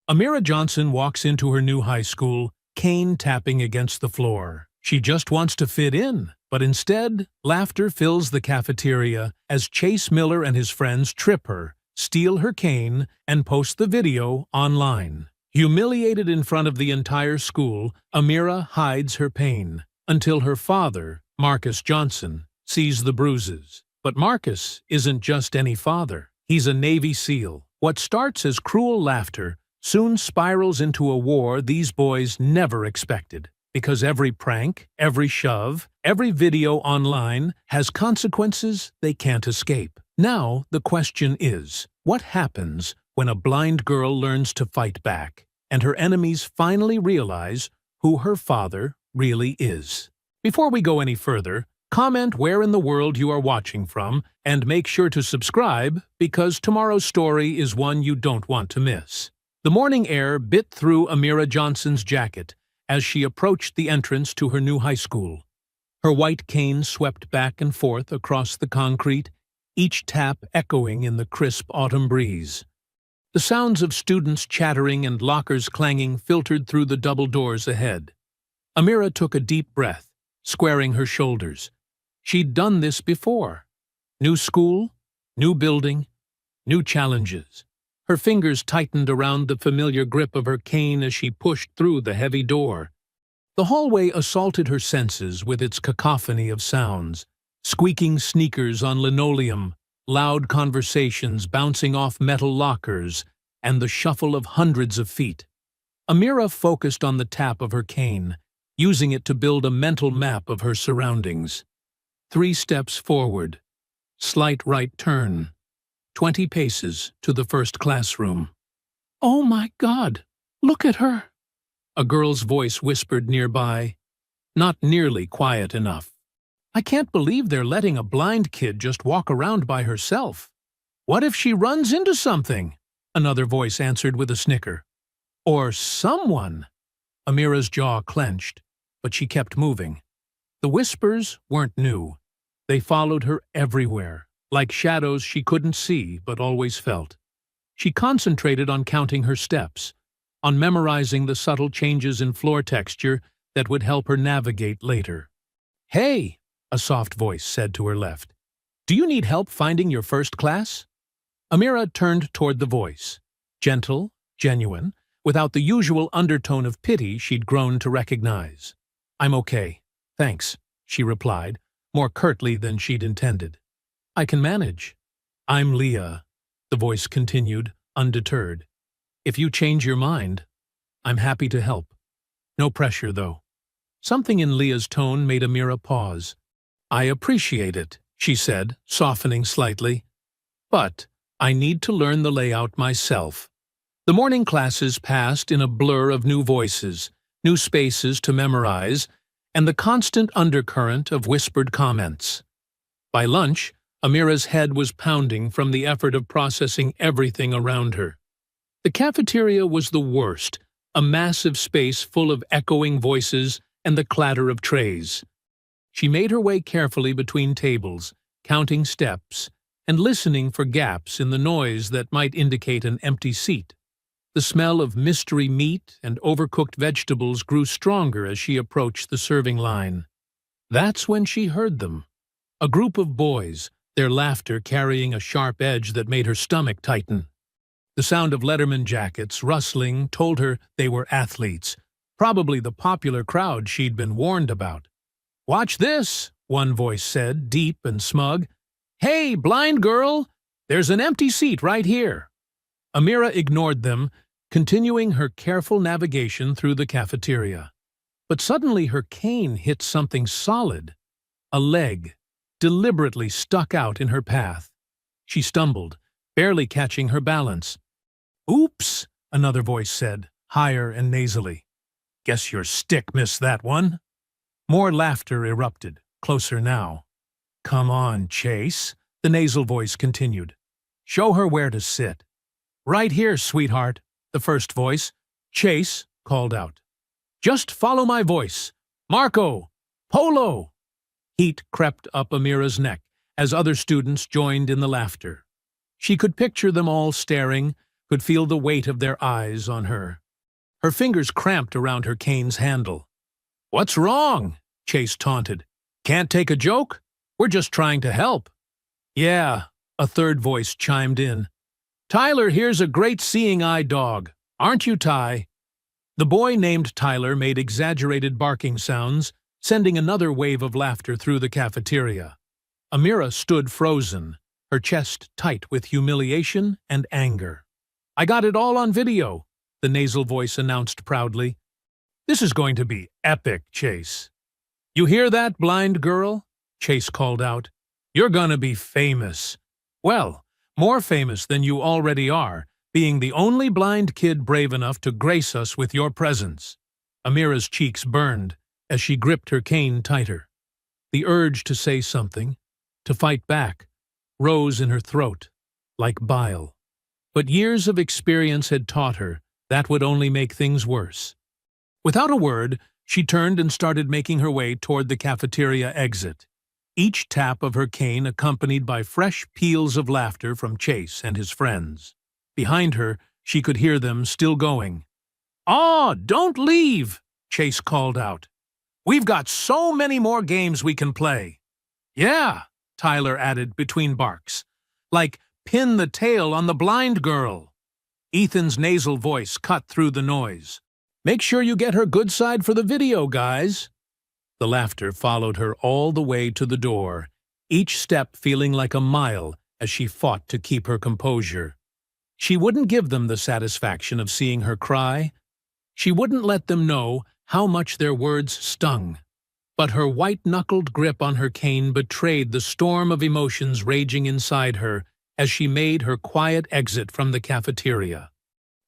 Amira Johnson walks into her new high school, cane tapping against the floor. She just wants to fit in, but instead, laughter fills the cafeteria as Chase Miller and his friends trip her, steal her cane, and post the video online. Humiliated in front of the entire school, Amira hides her pain, until her father, Marcus Johnson, sees the bruises. But Marcus isn't just any father. He's a Navy SEAL. What starts as cruel laughter soon spirals into a war these boys never expected. Because every prank, every shove, every video online has consequences they can't escape. Now, the question is, what happens when a blind girl learns to fight back, and her enemies finally realize who her father really is? Before we go any further, comment where in the world you are watching from, and make sure to subscribe, because tomorrow's story is one you don't want to miss. The morning air bit through Amira Johnson's jacket as she approached the entrance to her new high school. Her white cane swept back and forth across the concrete, each tap echoing in the crisp autumn breeze. The sounds of students chattering and lockers clanging filtered through the double doors ahead. Amira took a deep breath, squaring her shoulders. She'd done this before. New school, new building, new challenges. Her fingers tightened around the familiar grip of her cane as she pushed through the heavy door. The hallway assaulted her senses with its cacophony of sounds. Squeaking sneakers on linoleum, loud conversations bouncing off metal lockers, and the shuffle of hundreds of feet. Amira focused on the tap of her cane, using it to build a mental map of her surroundings. 3 steps forward. Slight right turn. 20 paces to the first classroom. "Oh my God, look at her!" A girl's voice whispered nearby, not nearly quiet enough. "I can't believe they're letting a blind kid just walk around by herself. What if she runs into something?" Another voice answered with a snicker. "Or someone." Amira's jaw clenched, but she kept moving. The whispers weren't new. They followed her everywhere, like shadows she couldn't see but always felt. She concentrated on counting her steps, on memorizing the subtle changes in floor texture that would help her navigate later. "Hey," a soft voice said to her left. "Do you need help finding your first class?" Amira turned toward the voice. Gentle, genuine, without the usual undertone of pity she'd grown to recognize. "I'm okay, thanks," she replied, more curtly than she'd intended. "I can manage." "I'm Leah," the voice continued, undeterred. "If you change your mind, I'm happy to help. No pressure, though." Something in Leah's tone made Amira pause. "I appreciate it," she said, softening slightly. "But I need to learn the layout myself." The morning classes passed in a blur of new voices, new spaces to memorize, and the constant undercurrent of whispered comments. By lunch, Amira's head was pounding from the effort of processing everything around her. The cafeteria was the worst, a massive space full of echoing voices and the clatter of trays. She made her way carefully between tables, counting steps, and listening for gaps in the noise that might indicate an empty seat. The smell of mystery meat and overcooked vegetables grew stronger as she approached the serving line. That's when she heard them. A group of boys, their laughter carrying a sharp edge that made her stomach tighten. The sound of Letterman jackets rustling told her they were athletes, probably the popular crowd she'd been warned about. "Watch this," one voice said, deep and smug. "Hey, blind girl, there's an empty seat right here." Amira ignored them, continuing her careful navigation through the cafeteria. But suddenly her cane hit something solid. A leg, deliberately stuck out in her path. She stumbled, barely catching her balance. "Oops," another voice said, higher and nasally. "Guess your stick missed that one." More laughter erupted, closer now. "Come on, Chase," the nasal voice continued. "Show her where to sit." "Right here, sweetheart," the first voice, Chase, called out. "Just follow my voice. Marco! Polo!" Heat crept up Amira's neck as other students joined in the laughter. She could picture them all staring, could feel the weight of their eyes on her. Her fingers cramped around her cane's handle. "What's wrong?" Chase taunted. "Can't take a joke? We're just trying to help." "Yeah," a third voice chimed in. "Tyler here's a great seeing-eye dog. Aren't you, Ty?" The boy named Tyler made exaggerated barking sounds, sending another wave of laughter through the cafeteria. Amira stood frozen, her chest tight with humiliation and anger. "I got it all on video," the nasal voice announced proudly. "This is going to be epic, Chase." "You hear that, blind girl?" Chase called out. "You're gonna be famous. Well, more famous than you already are, being the only blind kid brave enough to grace us with your presence." Amira's cheeks burned as she gripped her cane tighter. The urge to say something, to fight back, rose in her throat, like bile. But years of experience had taught her that would only make things worse. Without a word, she turned and started making her way toward the cafeteria exit, each tap of her cane accompanied by fresh peals of laughter from Chase and his friends. Behind her, she could hear them still going. "Aw, don't leave!" Chase called out. "We've got so many more games we can play." "Yeah," Tyler added between barks. "Like pin the tail on the blind girl." Ethan's nasal voice cut through the noise. "Make sure you get her good side for the video, guys." The laughter followed her all the way to the door, each step feeling like a mile as she fought to keep her composure. She wouldn't give them the satisfaction of seeing her cry. She wouldn't let them know how much their words stung. But her white-knuckled grip on her cane betrayed the storm of emotions raging inside her as she made her quiet exit from the cafeteria.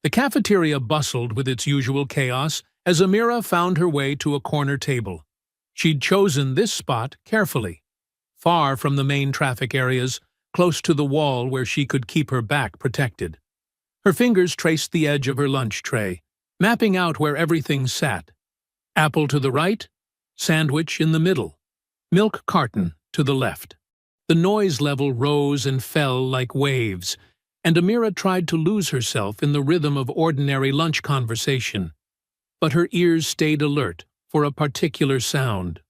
The cafeteria bustled with its usual chaos as Amira found her way to a corner table. She'd chosen this spot carefully, far from the main traffic areas, close to the wall where she could keep her back protected. Her fingers traced the edge of her lunch tray, mapping out where everything sat. Apple to the right, sandwich in the middle, milk carton to the left. The noise level rose and fell like waves, and Amira tried to lose herself in the rhythm of ordinary lunch conversation. But her ears stayed alert for a particular sound: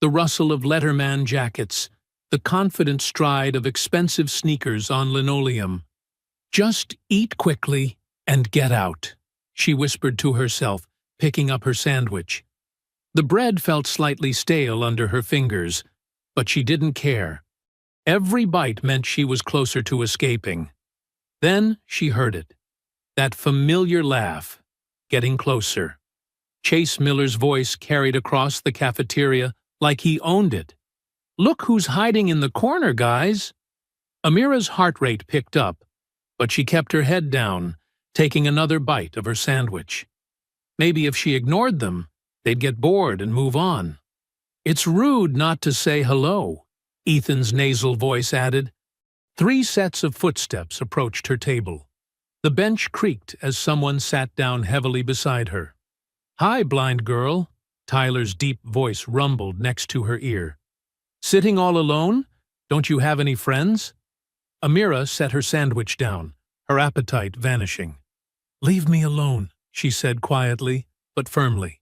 the rustle of Letterman jackets, the confident stride of expensive sneakers on linoleum. "Just eat quickly and get out," she whispered to herself, picking up her sandwich. The bread felt slightly stale under her fingers, but she didn't care. Every bite meant she was closer to escaping. Then she heard it. That familiar laugh, getting closer. Chase Miller's voice carried across the cafeteria like he owned it. "Look who's hiding in the corner, guys!" Amira's heart rate picked up, but she kept her head down, taking another bite of her sandwich. Maybe if she ignored them, they'd get bored and move on. "It's rude not to say hello," Ethan's nasal voice added. 3 sets of footsteps approached her table. The bench creaked as someone sat down heavily beside her. "Hi, blind girl," Tyler's deep voice rumbled next to her ear. "Sitting all alone? Don't you have any friends?" Amira set her sandwich down, her appetite vanishing. "Leave me alone," she said quietly, but firmly.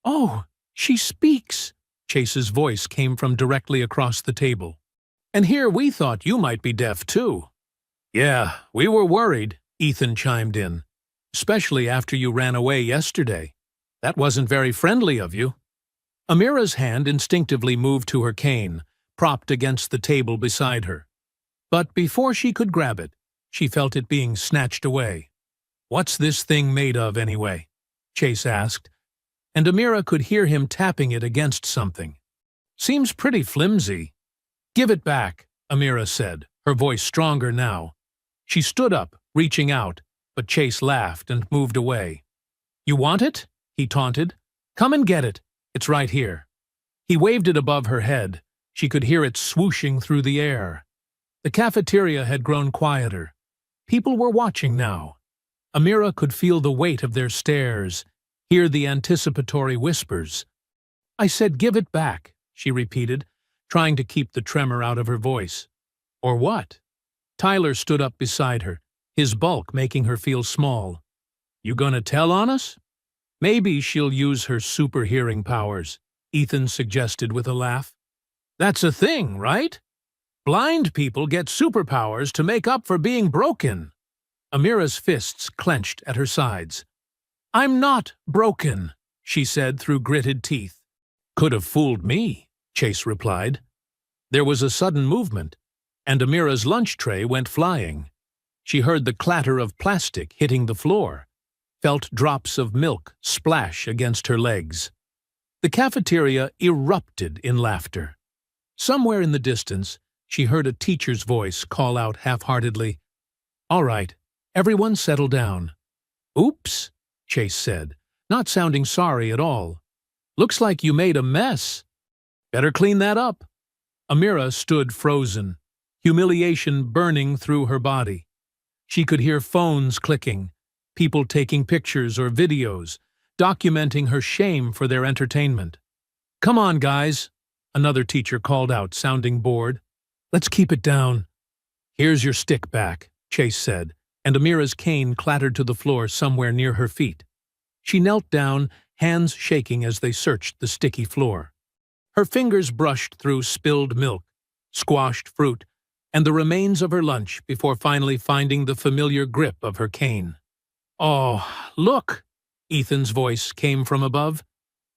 "Oh, she speaks!" Chase's voice came from directly across the table. "And here we thought you might be deaf too." "Yeah, we were worried," Ethan chimed in. "Especially after you ran away yesterday. That wasn't very friendly of you." Amira's hand instinctively moved to her cane, propped against the table beside her. But before she could grab it, she felt it being snatched away. "What's this thing made of, anyway?" Chase asked, and Amira could hear him tapping it against something. "Seems pretty flimsy." "Give it back," Amira said, her voice stronger now. She stood up, reaching out, but Chase laughed and moved away. "You want it?" he taunted. "Come and get it. It's right here." He waved it above her head. She could hear it swooshing through the air. The cafeteria had grown quieter. People were watching now. Amira could feel the weight of their stares, hear the anticipatory whispers. "I said give it back," she repeated, trying to keep the tremor out of her voice. "Or what?" Tyler stood up beside her, his bulk making her feel small. "You gonna tell on us?" "Maybe she'll use her super hearing powers," Ethan suggested with a laugh. "That's a thing, right? Blind people get superpowers to make up for being broken." Amira's fists clenched at her sides. "I'm not broken," she said through gritted teeth. "Could have fooled me," Chase replied. There was a sudden movement, and Amira's lunch tray went flying. She heard the clatter of plastic hitting the floor, felt drops of milk splash against her legs. The cafeteria erupted in laughter. Somewhere in the distance, she heard a teacher's voice call out half-heartedly, "All right, everyone settle down." "Oops," Chase said, not sounding sorry at all. "Looks like you made a mess. Better clean that up." Amira stood frozen, humiliation burning through her body. She could hear phones clicking, people taking pictures or videos, documenting her shame for their entertainment. "Come on, guys," another teacher called out, sounding bored. "Let's keep it down." "Here's your stick back," Chase said, and Amira's cane clattered to the floor somewhere near her feet. She knelt down, hands shaking as they searched the sticky floor. Her fingers brushed through spilled milk, squashed fruit, and the remains of her lunch before finally finding the familiar grip of her cane. "Oh, look!" Ethan's voice came from above.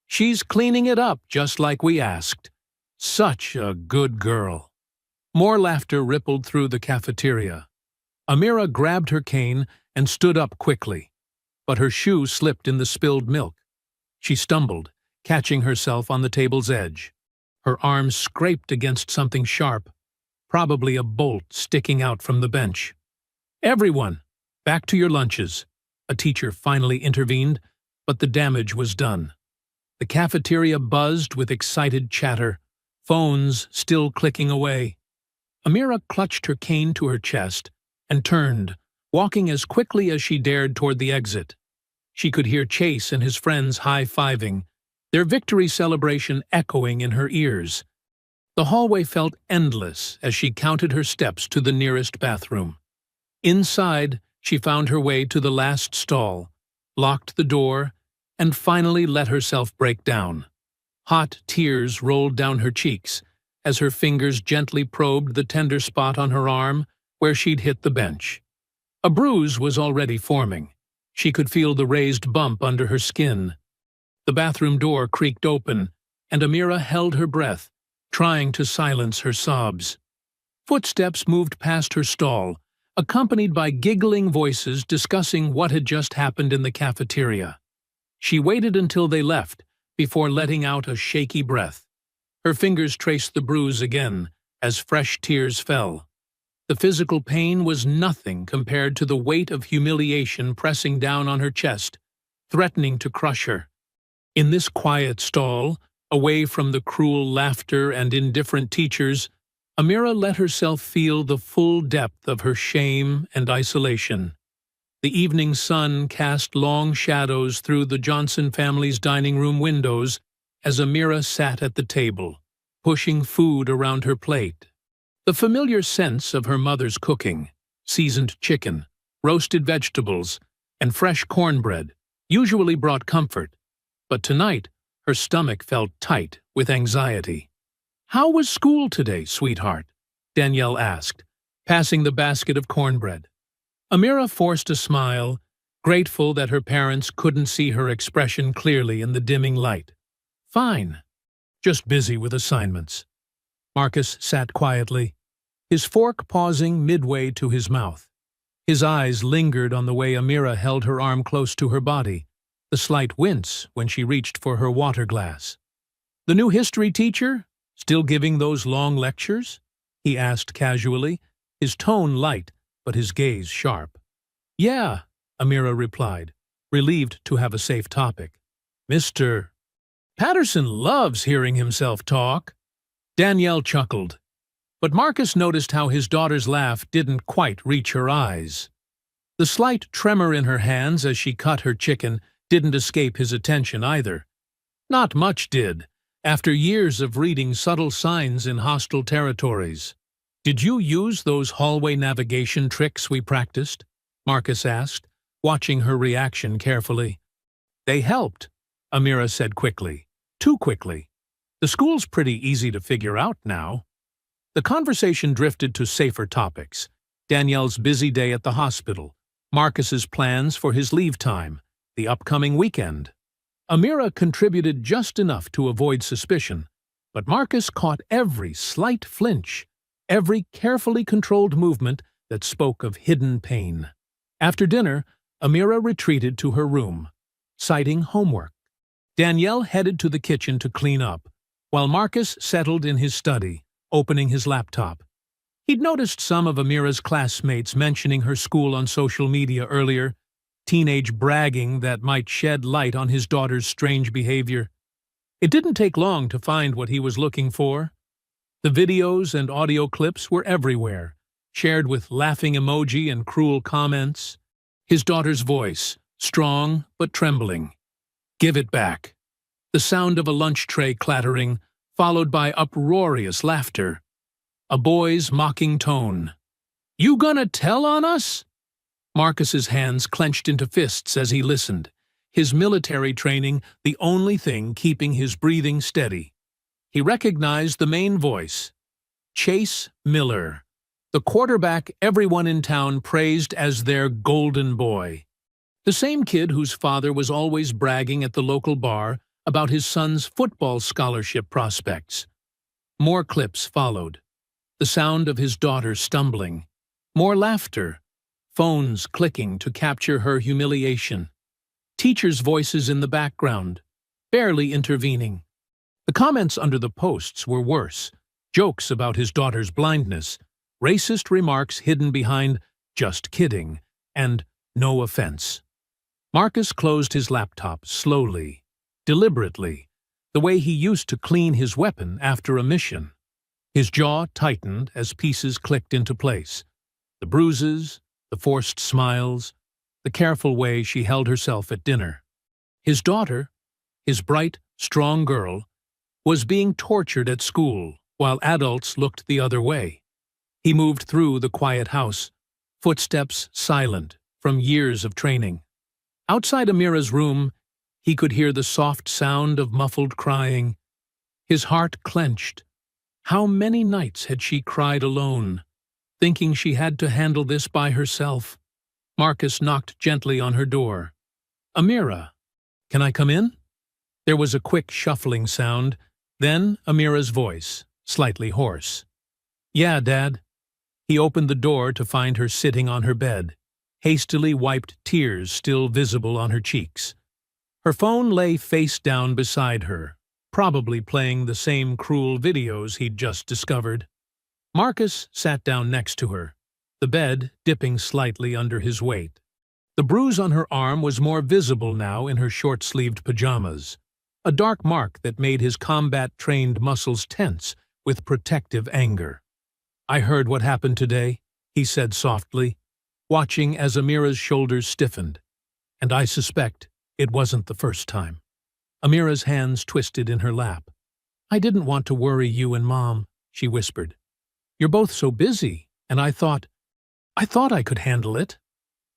"She's cleaning it up just like we asked. Such a good girl." More laughter rippled through the cafeteria. Amira grabbed her cane and stood up quickly, but her shoe slipped in the spilled milk. She stumbled, catching herself on the table's edge. Her arms scraped against something sharp, probably a bolt sticking out from the bench. "Everyone, back to your lunches," a teacher finally intervened, but the damage was done. The cafeteria buzzed with excited chatter, phones still clicking away. Amira clutched her cane to her chest and turned, walking as quickly as she dared toward the exit. She could hear Chase and his friends high-fiving, their victory celebration echoing in her ears. The hallway felt endless as she counted her steps to the nearest bathroom. Inside, she found her way to the last stall, locked the door, and finally let herself break down. Hot tears rolled down her cheeks as her fingers gently probed the tender spot on her arm where she'd hit the bench. A bruise was already forming. She could feel the raised bump under her skin. The bathroom door creaked open, and Amira held her breath, trying to silence her sobs. Footsteps moved past her stall, accompanied by giggling voices discussing what had just happened in the cafeteria. She waited until they left, before letting out a shaky breath. Her fingers traced the bruise again, as fresh tears fell. The physical pain was nothing compared to the weight of humiliation pressing down on her chest, threatening to crush her. In this quiet stall, away from the cruel laughter and indifferent teachers, Amira let herself feel the full depth of her shame and isolation. The evening sun cast long shadows through the Johnson family's dining room windows as Amira sat at the table, pushing food around her plate. The familiar scents of her mother's cooking, seasoned chicken, roasted vegetables, and fresh cornbread, usually brought comfort. But tonight, her stomach felt tight with anxiety. "How was school today, sweetheart?" Danielle asked, passing the basket of cornbread. Amira forced a smile, grateful that her parents couldn't see her expression clearly in the dimming light. "Fine. Just busy with assignments." Marcus sat quietly, his fork pausing midway to his mouth. His eyes lingered on the way Amira held her arm close to her body, the slight wince when she reached for her water glass. "The new history teacher? Still giving those long lectures?" he asked casually, his tone light but his gaze sharp. "Yeah," Amira replied, relieved to have a safe topic. "Mr. Patterson loves hearing himself talk." Danielle chuckled, but Marcus noticed how his daughter's laugh didn't quite reach her eyes. The slight tremor in her hands as she cut her chicken didn't escape his attention either. Not much did, after years of reading subtle signs in hostile territories. "Did you use those hallway navigation tricks we practiced?" Marcus asked, watching her reaction carefully. They helped, Amira said quickly. Too quickly. The school's pretty easy to figure out now. The conversation drifted to safer topics. Danielle's busy day at the hospital, Marcus's plans for his leave time, the upcoming weekend. Amira contributed just enough to avoid suspicion, but Marcus caught every slight flinch, every carefully controlled movement that spoke of hidden pain. After dinner, Amira retreated to her room, citing homework. Danielle headed to the kitchen to clean up, while Marcus settled in his study, opening his laptop. He'd noticed some of Amira's classmates mentioning her school on social media earlier, teenage bragging that might shed light on his daughter's strange behavior. It didn't take long to find what he was looking for. The videos and audio clips were everywhere, shared with laughing emoji and cruel comments. His daughter's voice, strong but trembling. "Give it back." The sound of a lunch tray clattering, followed by uproarious laughter. A boy's mocking tone. "You gonna tell on us?" Marcus's hands clenched into fists as he listened, his military training the only thing keeping his breathing steady. He recognized the main voice. Chase Miller, the quarterback everyone in town praised as their golden boy. The same kid whose father was always bragging at the local bar about his son's football scholarship prospects. More clips followed. The sound of his daughter stumbling. More laughter. Phones clicking to capture her humiliation. Teachers' voices in the background, barely intervening. The comments under the posts were worse. Jokes about his daughter's blindness, racist remarks hidden behind "just kidding" and "no offense." Marcus closed his laptop slowly, deliberately, the way he used to clean his weapon after a mission. His jaw tightened as pieces clicked into place. The bruises, the forced smiles, the careful way she held herself at dinner. His daughter, his bright, strong girl, was being tortured at school while adults looked the other way. He moved through the quiet house, footsteps silent from years of training. Outside Amira's room, he could hear the soft sound of muffled crying. His heart clenched. How many nights had she cried alone, thinking she had to handle this by herself? Marcus knocked gently on her door. "Amira, can I come in?" There was a quick shuffling sound, then Amira's voice, slightly hoarse. "Yeah, Dad." He opened the door to find her sitting on her bed, hastily wiped tears still visible on her cheeks. Her phone lay face down beside her, probably playing the same cruel videos he'd just discovered. Marcus sat down next to her, the bed dipping slightly under his weight. The bruise on her arm was more visible now in her short-sleeved pajamas, a dark mark that made his combat-trained muscles tense with protective anger. "I heard what happened today," he said softly, watching as Amira's shoulders stiffened. "And I suspect it wasn't the first time." Amira's hands twisted in her lap. "I didn't want to worry you and Mom," she whispered. "You're both so busy, and I thought I could handle it."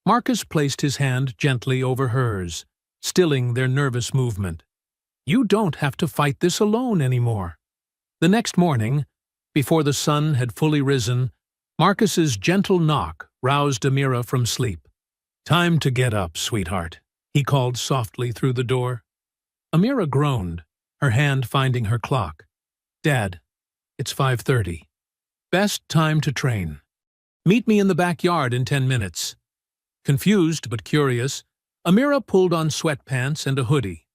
Marcus placed his hand gently over hers, stilling their nervous movement. "You don't have to fight this alone anymore." The next morning, before the sun had fully risen, Marcus's gentle knock roused Amira from sleep. "Time to get up, sweetheart," he called softly through the door. Amira groaned, her hand finding her clock. "Dad, it's 5:30. Best time to train. Meet me in the backyard in 10 minutes. Confused but curious, Amira pulled on sweatpants and a hoodie.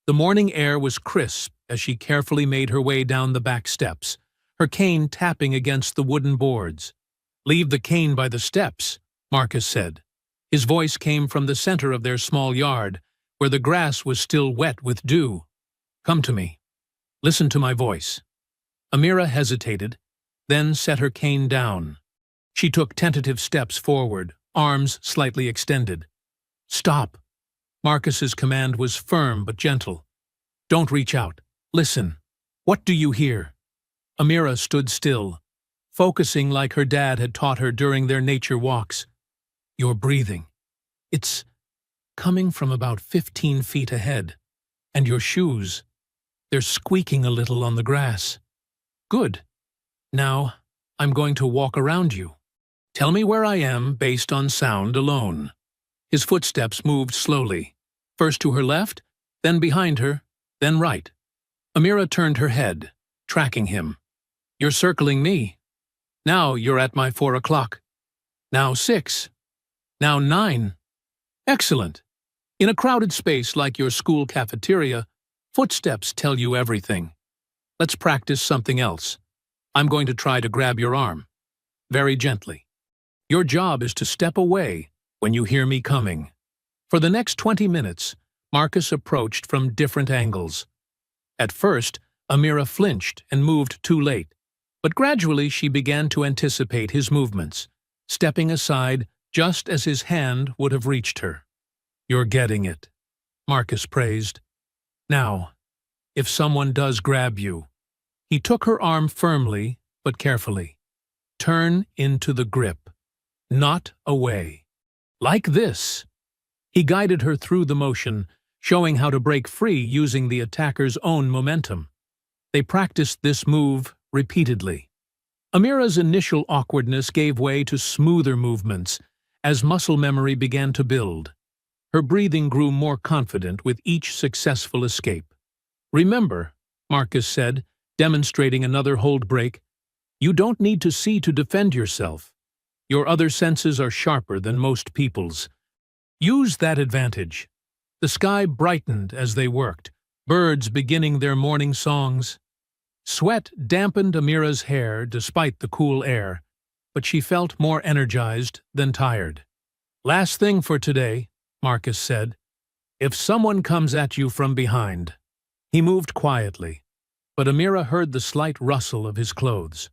The morning air was crisp as she carefully made her way down the back steps, her cane tapping against the wooden boards. "Leave the cane by the steps," Marcus said. His voice came from the center of their small yard, where the grass was still wet with dew. "Come to me. Listen to my voice." Amira hesitated, then set her cane down. She took tentative steps forward, arms slightly extended. "Stop." Marcus's command was firm but gentle. "Don't reach out. Listen. What do you hear?" Amira stood still, focusing like her dad had taught her during their nature walks. Your breathing. It's coming from about 15 feet ahead. And your shoes. They're squeaking a little on the grass. Good. Now, I'm going to walk around you. Tell me where I am based on sound alone. His footsteps moved slowly, first to her left, then behind her, then right. Amira turned her head, tracking him. You're circling me. Now you're at my 4 o'clock. Now 6. Now 9. Excellent. In a crowded space like your school cafeteria, footsteps tell you everything. Let's practice something else. I'm going to try to grab your arm. Very gently. Your job is to step away when you hear me coming. For the next 20 minutes, Marcus approached from different angles. At first, Amira flinched and moved too late, but gradually she began to anticipate his movements, stepping aside just as his hand would have reached her. You're getting it, Marcus praised. Now, if someone does grab you, he took her arm firmly but carefully. Turn into the grip, not away. Like this. He guided her through the motion, showing how to break free using the attacker's own momentum. They practiced this move repeatedly. Amira's initial awkwardness gave way to smoother movements as muscle memory began to build. Her breathing grew more confident with each successful escape. Remember, Marcus said, demonstrating another hold break, you don't need to see to defend yourself. Your other senses are sharper than most people's. Use that advantage. The sky brightened as they worked, birds beginning their morning songs. Sweat dampened Amira's hair despite the cool air, but she felt more energized than tired. Last thing for today, Marcus said. If someone comes at you from behind. He moved quietly, but Amira heard the slight rustle of his clothes.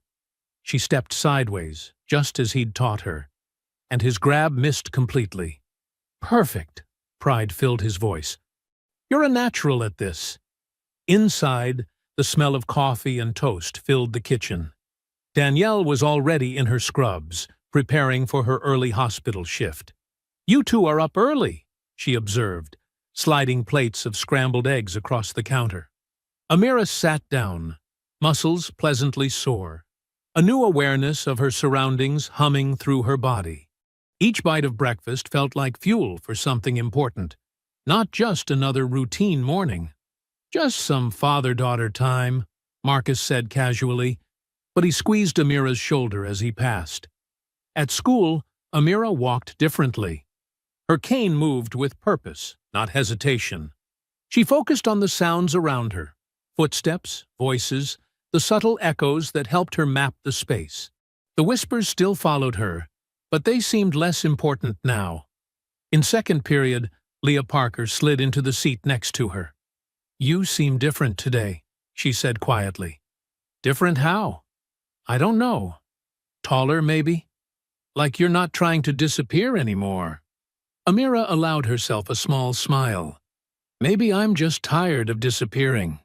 She stepped sideways, just as he'd taught her, and his grab missed completely. Perfect, pride filled his voice. You're a natural at this. Inside, the smell of coffee and toast filled the kitchen. Danielle was already in her scrubs, preparing for her early hospital shift. You two are up early, she observed, sliding plates of scrambled eggs across the counter. Amira sat down, muscles pleasantly sore, a new awareness of her surroundings humming through her body. Each bite of breakfast felt like fuel for something important, not just another routine morning. Just some father-daughter time, Marcus said casually, but he squeezed Amira's shoulder as he passed. At school, Amira walked differently. Her cane moved with purpose, not hesitation. She focused on the sounds around her, footsteps, voices, the subtle echoes that helped her map the space. The whispers still followed her, but they seemed less important now. In second period, Leah Parker slid into the seat next to her. You seem different today, she said quietly. Different how? I don't know. Taller, maybe? Like you're not trying to disappear anymore. Amira allowed herself a small smile. Maybe I'm just tired of disappearing.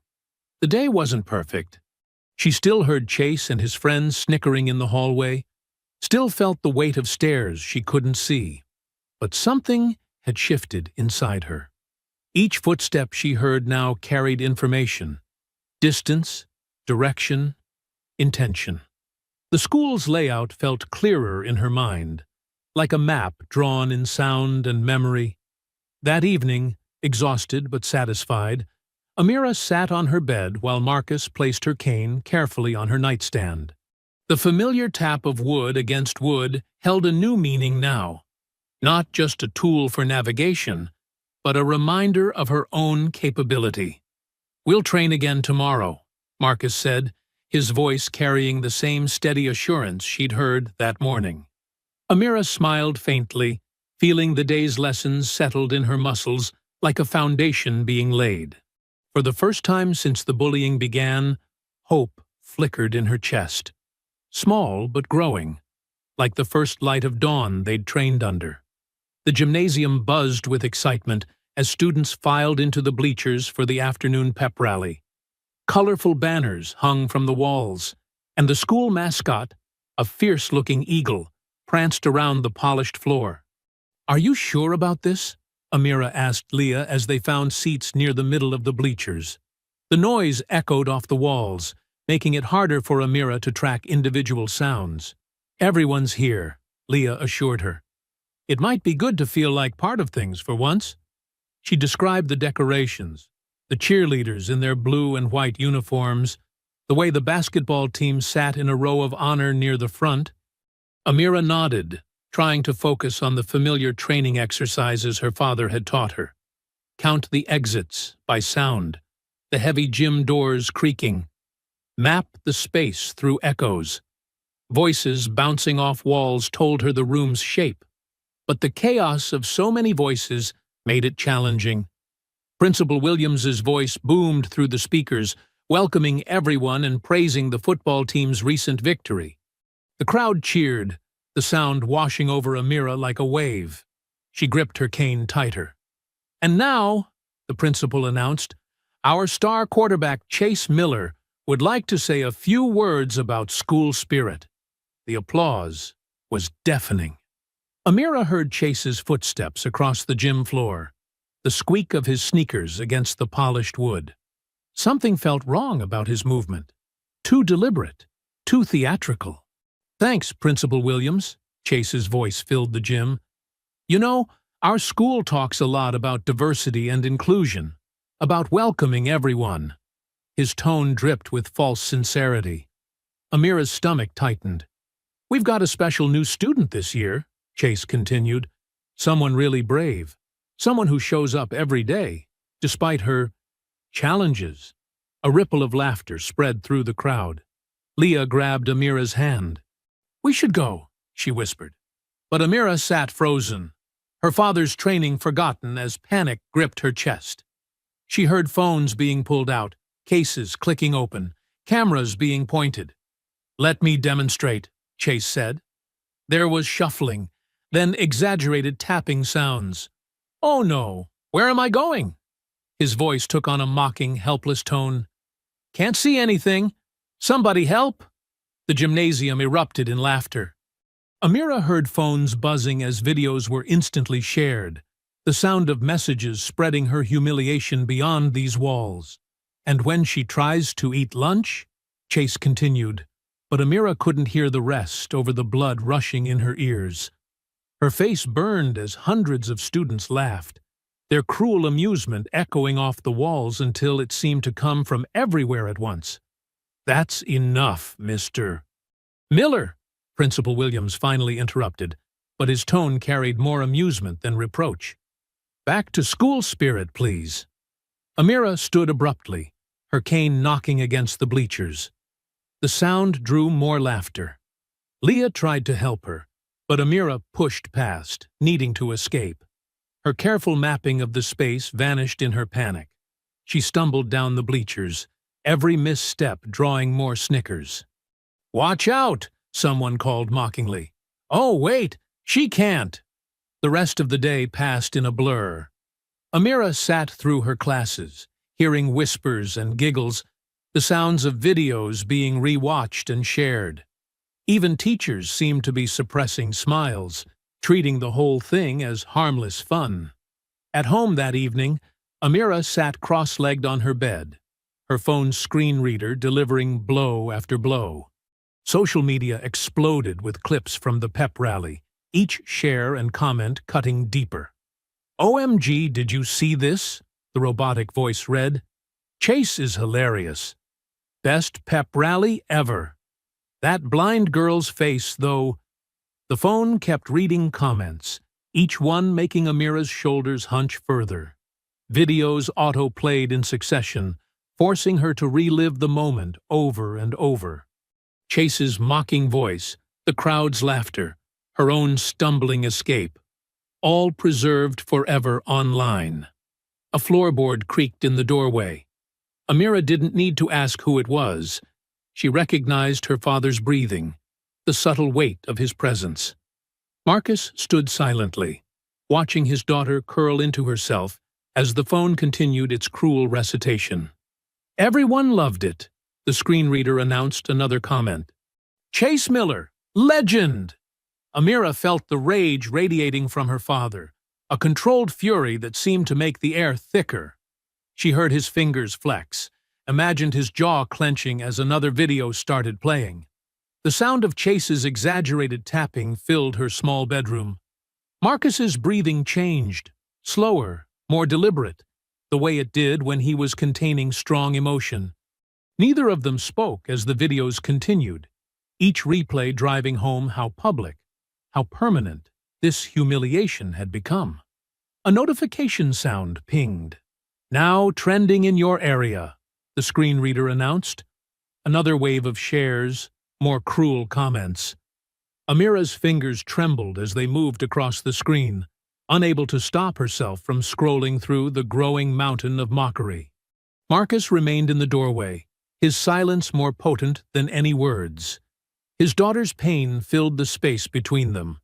The day wasn't perfect. She still heard Chase and his friends snickering in the hallway, still felt the weight of stairs she couldn't see. But something had shifted inside her. Each footstep she heard now carried information, distance, direction, intention. The school's layout felt clearer in her mind, like a map drawn in sound and memory. That evening, exhausted but satisfied, Amira sat on her bed while Marcus placed her cane carefully on her nightstand. The familiar tap of wood against wood held a new meaning now, not just a tool for navigation, but a reminder of her own capability. We'll train again tomorrow, Marcus said, his voice carrying the same steady assurance she'd heard that morning. Amira smiled faintly, feeling the day's lessons settled in her muscles like a foundation being laid. For the first time since the bullying began, hope flickered in her chest. Small but growing, like the first light of dawn they'd trained under. The gymnasium buzzed with excitement as students filed into the bleachers for the afternoon pep rally. Colorful banners hung from the walls, and the school mascot, a fierce-looking eagle, pranced around the polished floor. "Are you sure about this?" Amira asked Leah as they found seats near the middle of the bleachers. The noise echoed off the walls, making it harder for Amira to track individual sounds. "Everyone's here," Leah assured her. "It might be good to feel like part of things for once." She described the decorations, the cheerleaders in their blue and white uniforms, the way the basketball team sat in a row of honor near the front. Amira nodded, trying to focus on the familiar training exercises her father had taught her. Count the exits by sound, the heavy gym doors creaking. Map the space through echoes. Voices bouncing off walls told her the room's shape, but the chaos of so many voices made it challenging. Principal Williams's voice boomed through the speakers, welcoming everyone and praising the football team's recent victory. The crowd cheered, the sound washing over Amira like a wave. She gripped her cane tighter. "And now," the principal announced, "our star quarterback Chase Miller would like to say a few words about school spirit." The applause was deafening. Amira heard Chase's footsteps across the gym floor, the squeak of his sneakers against the polished wood. Something felt wrong about his movement. Too deliberate, too theatrical. "Thanks, Principal Williams," Chase's voice filled the gym. "You know, our school talks a lot about diversity and inclusion, about welcoming everyone." His tone dripped with false sincerity. Amira's stomach tightened. "We've got a special new student this year," Chase continued. "Someone really brave. Someone who shows up every day, despite her challenges." A ripple of laughter spread through the crowd. Leah grabbed Amira's hand. "We should go," she whispered. But Amira sat frozen, her father's training forgotten as panic gripped her chest. She heard phones being pulled out, cases clicking open, cameras being pointed. "Let me demonstrate," Chase said. There was shuffling, then exaggerated tapping sounds. "Oh no, where am I going?" His voice took on a mocking, helpless tone. "Can't see anything. Somebody help!" The gymnasium erupted in laughter. Amira heard phones buzzing as videos were instantly shared, the sound of messages spreading her humiliation beyond these walls. "And when she tries to eat lunch?" Chase continued, but Amira couldn't hear the rest over the blood rushing in her ears. Her face burned as hundreds of students laughed, their cruel amusement echoing off the walls until it seemed to come from everywhere at once. "That's enough, Mr. Miller," Principal Williams finally interrupted, but his tone carried more amusement than reproach. "Back to school spirit, please." Amira stood abruptly, her cane knocking against the bleachers. The sound drew more laughter. Leah tried to help her, but Amira pushed past, needing to escape. Her careful mapping of the space vanished in her panic. She stumbled down the bleachers, every misstep drawing more snickers. "Watch out!" someone called mockingly. "Oh, wait, she can't!" The rest of the day passed in a blur. Amira sat through her classes, hearing whispers and giggles, the sounds of videos being rewatched and shared. Even teachers seemed to be suppressing smiles, treating the whole thing as harmless fun. At home that evening, Amira sat cross-legged on her bed, her phone's screen reader delivering blow after blow. Social media exploded with clips from the pep rally, each share and comment cutting deeper. "OMG, did you see this?" the robotic voice read. "Chase is hilarious. Best pep rally ever. That blind girl's face, though." The phone kept reading comments, each one making Amira's shoulders hunch further. Videos auto-played in succession, forcing her to relive the moment over and over. Chase's mocking voice, the crowd's laughter, her own stumbling escape, all preserved forever online. A floorboard creaked in the doorway. Amira didn't need to ask who it was. She recognized her father's breathing, the subtle weight of his presence. Marcus stood silently, watching his daughter curl into herself as the phone continued its cruel recitation. "Everyone loved it," the screen reader announced another comment. "Chase Miller, legend!" Amira felt the rage radiating from her father, a controlled fury that seemed to make the air thicker. She heard his fingers flex, imagined his jaw clenching as another video started playing. The sound of Chase's exaggerated tapping filled her small bedroom. Marcus's breathing changed, slower, more deliberate, the way it did when he was containing strong emotion. Neither of them spoke as the videos continued, each replay driving home how public, how permanent this humiliation had become. A notification sound pinged. "Now trending in your area," the screen reader announced. Another wave of shares, more cruel comments. Amira's fingers trembled as they moved across the screen, unable to stop herself from scrolling through the growing mountain of mockery. Marcus remained in the doorway, his silence more potent than any words. His daughter's pain filled the space between them,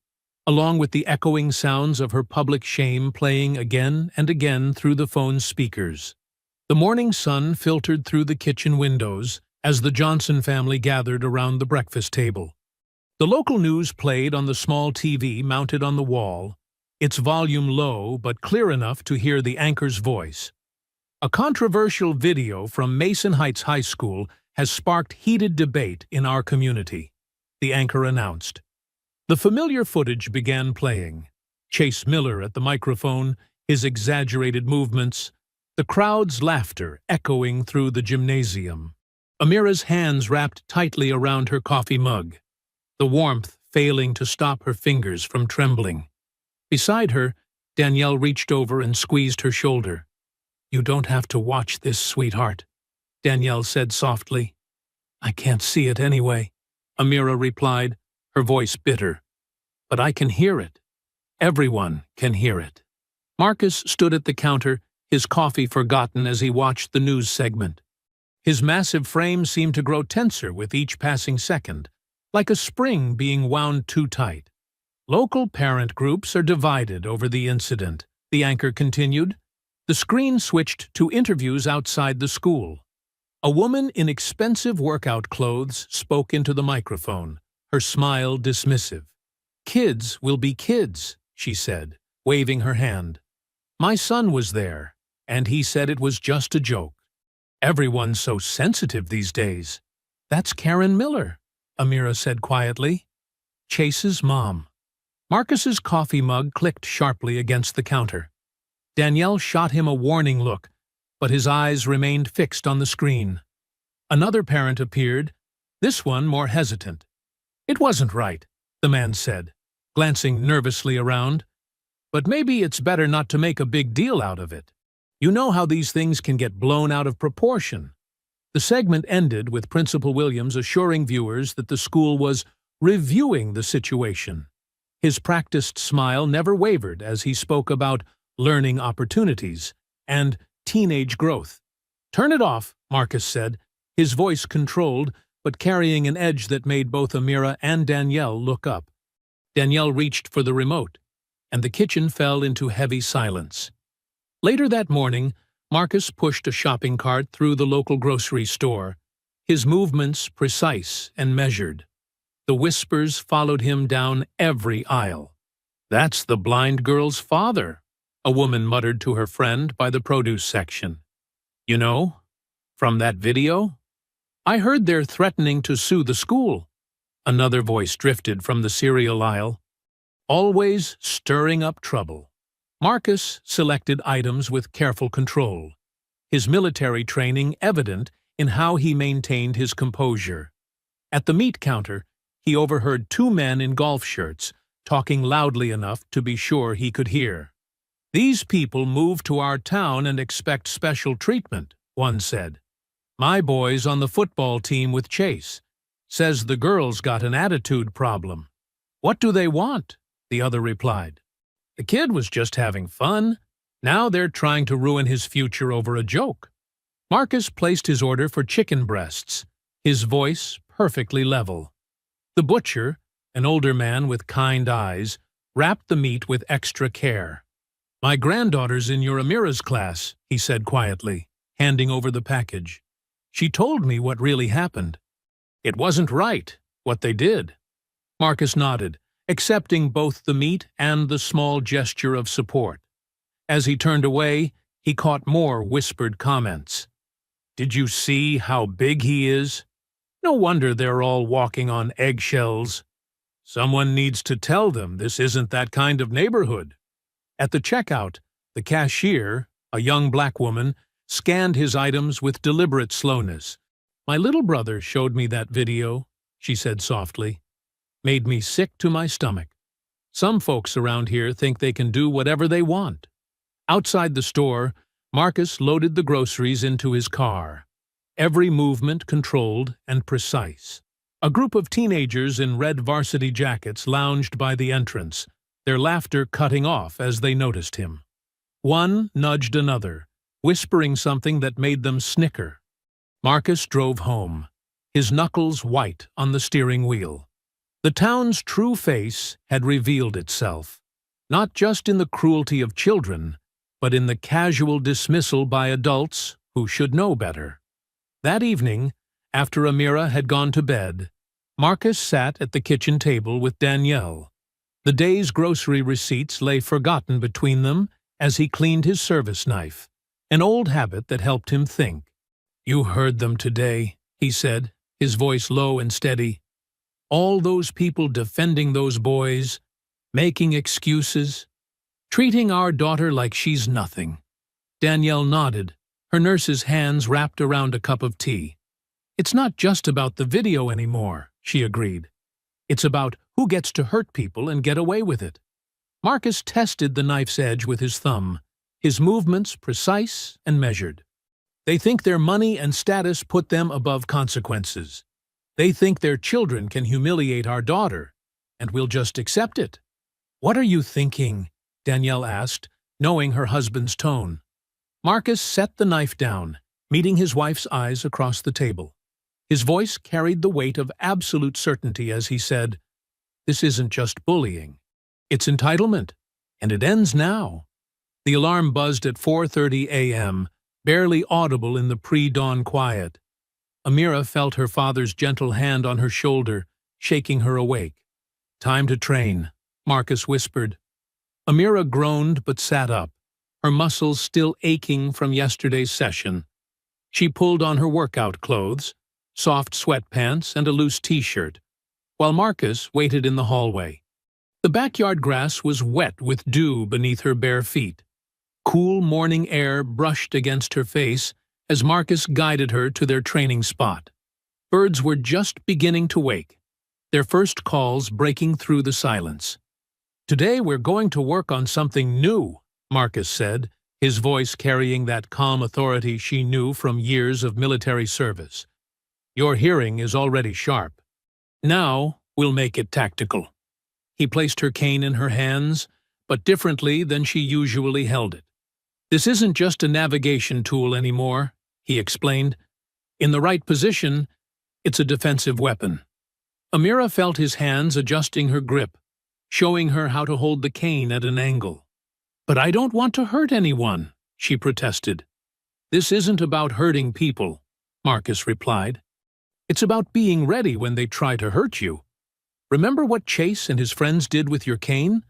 along with the echoing sounds of her public shame playing again and again through the phone's speakers. The morning sun filtered through the kitchen windows as the Johnson family gathered around the breakfast table. The local news played on the small TV mounted on the wall, its volume low but clear enough to hear the anchor's voice. A controversial video from Mason Heights High School has sparked heated debate in our community, the anchor announced. The familiar footage began playing. Chase Miller at the microphone, his exaggerated movements, the crowd's laughter echoing through the gymnasium. Amira's hands wrapped tightly around her coffee mug, the warmth failing to stop her fingers from trembling. Beside her, Danielle reached over and squeezed her shoulder. "You don't have to watch this, sweetheart," Danielle said softly. "I can't see it anyway," Amira replied, her voice bitter. "But I can hear it. Everyone can hear it." Marcus stood at the counter, his coffee forgotten as he watched the news segment. His massive frame seemed to grow tenser with each passing second, like a spring being wound too tight. "Local parent groups are divided over the incident," the anchor continued. The screen switched to interviews outside the school. A woman in expensive workout clothes spoke into the microphone, her smile dismissive. "Kids will be kids," she said, waving her hand. "My son was there, and he said it was just a joke. Everyone's so sensitive these days." "That's Karen Miller," Amira said quietly. "Chase's mom." Marcus's coffee mug clicked sharply against the counter. Danielle shot him a warning look, but his eyes remained fixed on the screen. Another parent appeared, this one more hesitant. "It wasn't right," the man said, glancing nervously around. "But maybe it's better not to make a big deal out of it. You know how these things can get blown out of proportion." The segment ended with Principal Williams assuring viewers that the school was reviewing the situation. His practiced smile never wavered as he spoke about learning opportunities and teenage growth. "Turn it off," Marcus said, his voice controlled but carrying an edge that made both Amira and Danielle look up. Danielle reached for the remote, and the kitchen fell into heavy silence. Later that morning, Marcus pushed a shopping cart through the local grocery store, his movements precise and measured. The whispers followed him down every aisle. "That's the blind girl's father," a woman muttered to her friend by the produce section. "You know, from that video? I heard they're threatening to sue the school." Another voice drifted from the cereal aisle. "Always stirring up trouble." Marcus selected items with careful control, his military training evident in how he maintained his composure. At the meat counter, he overheard two men in golf shirts talking loudly enough to be sure he could hear. "These people move to our town and expect special treatment," one said. "My boy's on the football team with Chase. Says the girl's got an attitude problem." "What do they want?" the other replied. "The kid was just having fun. Now they're trying to ruin his future over a joke." Marcus placed his order for chicken breasts, his voice perfectly level. The butcher, an older man with kind eyes, wrapped the meat with extra care. "My granddaughter's in your Amira's class," he said quietly, handing over the package. "She told me what really happened. It wasn't right, what they did." Marcus nodded, accepting both the meat and the small gesture of support. As he turned away, he caught more whispered comments. "Did you see how big he is? No wonder they're all walking on eggshells. Someone needs to tell them this isn't that kind of neighborhood." At the checkout, the cashier, a young black woman, scanned his items with deliberate slowness. "My little brother showed me that video," she said softly. "Made me sick to my stomach. Some folks around here think they can do whatever they want." Outside the store, Marcus loaded the groceries into his car, every movement controlled and precise. A group of teenagers in red varsity jackets lounged by the entrance, their laughter cutting off as they noticed him. One nudged another, whispering something that made them snicker. Marcus drove home, his knuckles white on the steering wheel. The town's true face had revealed itself, not just in the cruelty of children, but in the casual dismissal by adults who should know better. That evening, after Amira had gone to bed, Marcus sat at the kitchen table with Danielle. The day's grocery receipts lay forgotten between them as he cleaned his service knife, an old habit that helped him think. "You heard them today," he said, his voice low and steady. "All those people defending those boys, making excuses, treating our daughter like she's nothing." Danielle nodded, her nurse's hands wrapped around a cup of tea. "It's not just about the video anymore," she agreed. "It's about who gets to hurt people and get away with it." Marcus tested the knife's edge with his thumb, his movements precise and measured. "They think their money and status put them above consequences. They think their children can humiliate our daughter, and we'll just accept it." "What are you thinking?" Danielle asked, knowing her husband's tone. Marcus set the knife down, meeting his wife's eyes across the table. His voice carried the weight of absolute certainty as he said, "This isn't just bullying. It's entitlement, and it ends now." The alarm buzzed at 4:30 a.m., barely audible in the pre-dawn quiet. Amira felt her father's gentle hand on her shoulder, shaking her awake. "Time to train," Marcus whispered. Amira groaned but sat up, her muscles still aching from yesterday's session. She pulled on her workout clothes, soft sweatpants and a loose t-shirt, while Marcus waited in the hallway. The backyard grass was wet with dew beneath her bare feet. Cool morning air brushed against her face as Marcus guided her to their training spot. Birds were just beginning to wake, their first calls breaking through the silence. "Today we're going to work on something new," Marcus said, his voice carrying that calm authority she knew from years of military service. "Your hearing is already sharp. Now we'll make it tactical." He placed her cane in her hands, but differently than she usually held it. "This isn't just a navigation tool anymore," he explained. "In the right position, it's a defensive weapon." Amira felt his hands adjusting her grip, showing her how to hold the cane at an angle. "But I don't want to hurt anyone," she protested. "This isn't about hurting people," Marcus replied. "It's about being ready when they try to hurt you. Remember what Chase and his friends did with your cane?"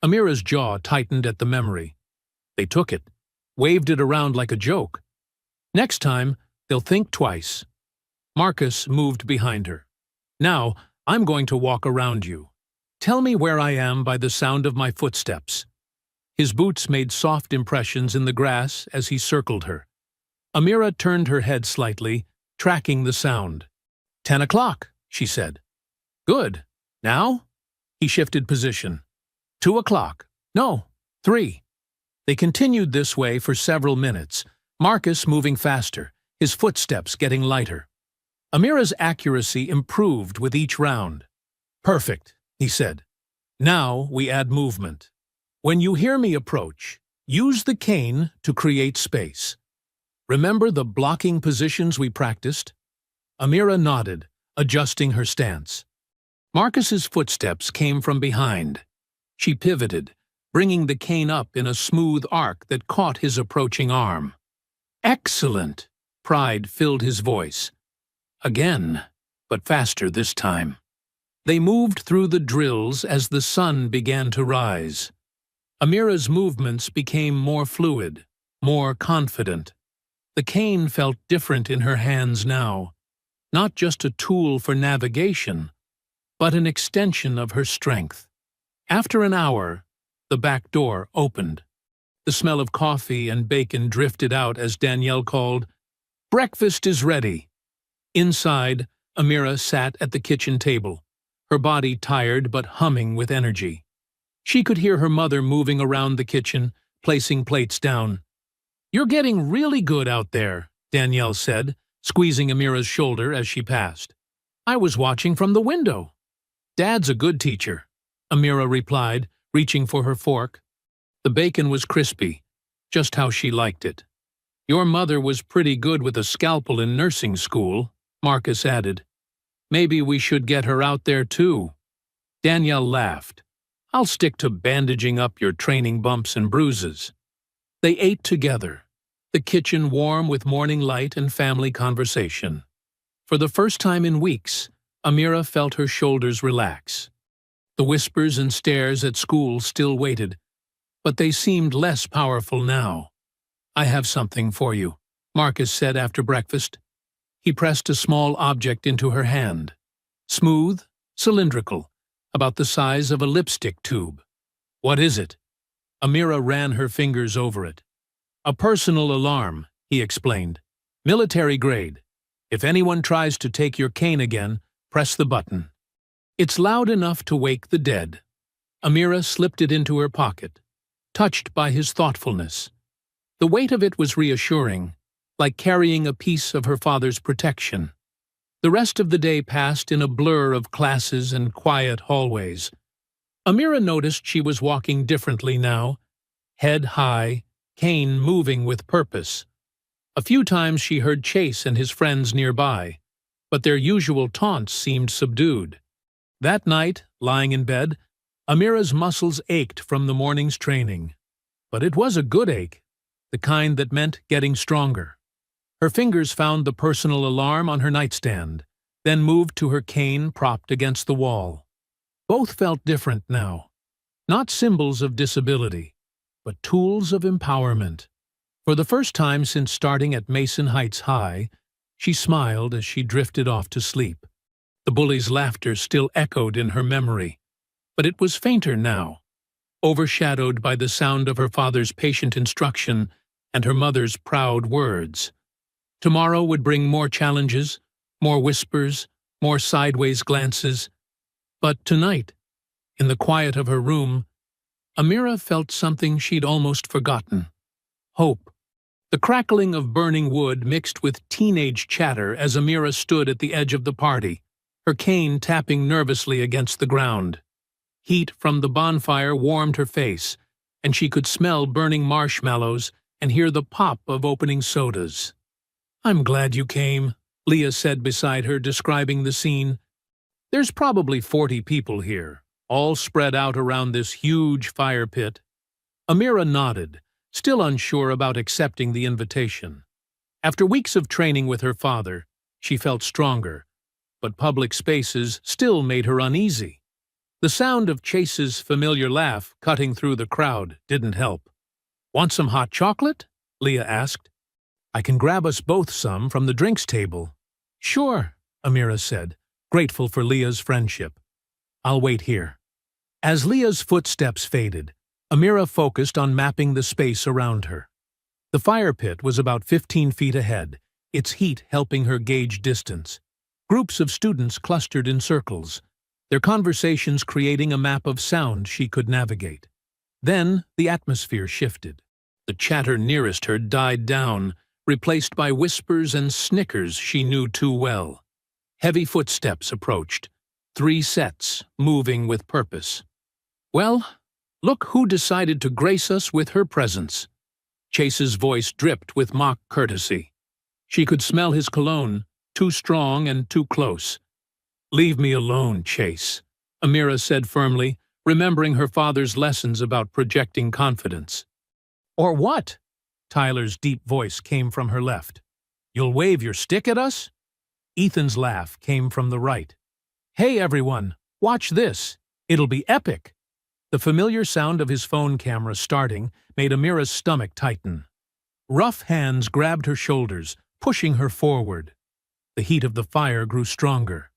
Amira's jaw tightened at the memory. "They took it, waved it around like a joke. Next time, they'll think twice." Marcus moved behind her. "Now, I'm going to walk around you. Tell me where I am by the sound of my footsteps." His boots made soft impressions in the grass as he circled her. Amira turned her head slightly, tracking the sound. 10 o'clock, she said. "Good. Now?" He shifted position. 2 o'clock. No, 3. They continued this way for several minutes, Marcus moving faster, his footsteps getting lighter. Amira's accuracy improved with each round. "Perfect," he said. "Now we add movement. When you hear me approach, use the cane to create space. Remember the blocking positions we practiced?" Amira nodded, adjusting her stance. Marcus's footsteps came from behind. She pivoted, bringing the cane up in a smooth arc that caught his approaching arm. "Excellent!" Pride filled his voice. "Again, but faster this time." They moved through the drills as the sun began to rise. Amira's movements became more fluid, more confident. The cane felt different in her hands now, not just a tool for navigation, but an extension of her strength. After an hour, the back door opened. The smell of coffee and bacon drifted out as Danielle called, "Breakfast is ready." Inside, Amira sat at the kitchen table, her body tired but humming with energy. She could hear her mother moving around the kitchen, placing plates down. "You're getting really good out there," Danielle said, squeezing Amira's shoulder as she passed. "I was watching from the window." "Dad's a good teacher," Amira replied, reaching for her fork. The bacon was crispy, just how she liked it. "Your mother was pretty good with a scalpel in nursing school," Marcus added. "Maybe we should get her out there too." Danielle laughed. "I'll stick to bandaging up your training bumps and bruises." They ate together, the kitchen warm with morning light and family conversation. For the first time in weeks, Amira felt her shoulders relax. The whispers and stares at school still waited, but they seemed less powerful now. "I have something for you," Marcus said after breakfast. He pressed a small object into her hand. Smooth, cylindrical, about the size of a lipstick tube. "What is it?" Amira ran her fingers over it. "A personal alarm," he explained. "Military grade. If anyone tries to take your cane again, press the button. It's loud enough to wake the dead." Amira slipped it into her pocket, touched by his thoughtfulness. The weight of it was reassuring, like carrying a piece of her father's protection. The rest of the day passed in a blur of classes and quiet hallways. Amira noticed she was walking differently now, head high, cane moving with purpose. A few times she heard Chase and his friends nearby, but their usual taunts seemed subdued. That night, lying in bed, Amira's muscles ached from the morning's training. But it was a good ache, the kind that meant getting stronger. Her fingers found the personal alarm on her nightstand, then moved to her cane propped against the wall. Both felt different now. Not symbols of disability, but tools of empowerment. For the first time since starting at Mason Heights High, she smiled as she drifted off to sleep. The bullies' laughter still echoed in her memory, but it was fainter now, overshadowed by the sound of her father's patient instruction and her mother's proud words. Tomorrow would bring more challenges, more whispers, more sideways glances. But tonight, in the quiet of her room, Amira felt something she'd almost forgotten. Hope. The crackling of burning wood mixed with teenage chatter as Amira stood at the edge of the party, her cane tapping nervously against the ground. Heat from the bonfire warmed her face, and she could smell burning marshmallows and hear the pop of opening sodas. "I'm glad you came," Leah said beside her, describing the scene. "There's probably 40 people here, all spread out around this huge fire pit." Amira nodded, still unsure about accepting the invitation. After weeks of training with her father, she felt stronger, but public spaces still made her uneasy. The sound of Chase's familiar laugh cutting through the crowd didn't help. "Want some hot chocolate?" Leah asked. "I can grab us both some from the drinks table." "Sure," Amira said, grateful for Leah's friendship. "I'll wait here." As Leah's footsteps faded, Amira focused on mapping the space around her. The fire pit was about 15 feet ahead, its heat helping her gauge distance. Groups of students clustered in circles, their conversations creating a map of sound she could navigate. Then the atmosphere shifted. The chatter nearest her died down, replaced by whispers and snickers she knew too well. Heavy footsteps approached, 3 sets, moving with purpose. "Well, look who decided to grace us with her presence." Chase's voice dripped with mock courtesy. She could smell his cologne, too strong and too close. "Leave me alone, Chase," Amira said firmly, remembering her father's lessons about projecting confidence. "Or what?" Tyler's deep voice came from her left. "You'll wave your stick at us?" Ethan's laugh came from the right. "Hey, everyone, Watch this. It'll be epic. The familiar sound of his phone camera starting made Amira's stomach tighten. Rough hands grabbed her shoulders, pushing her forward. The heat of the fire grew stronger.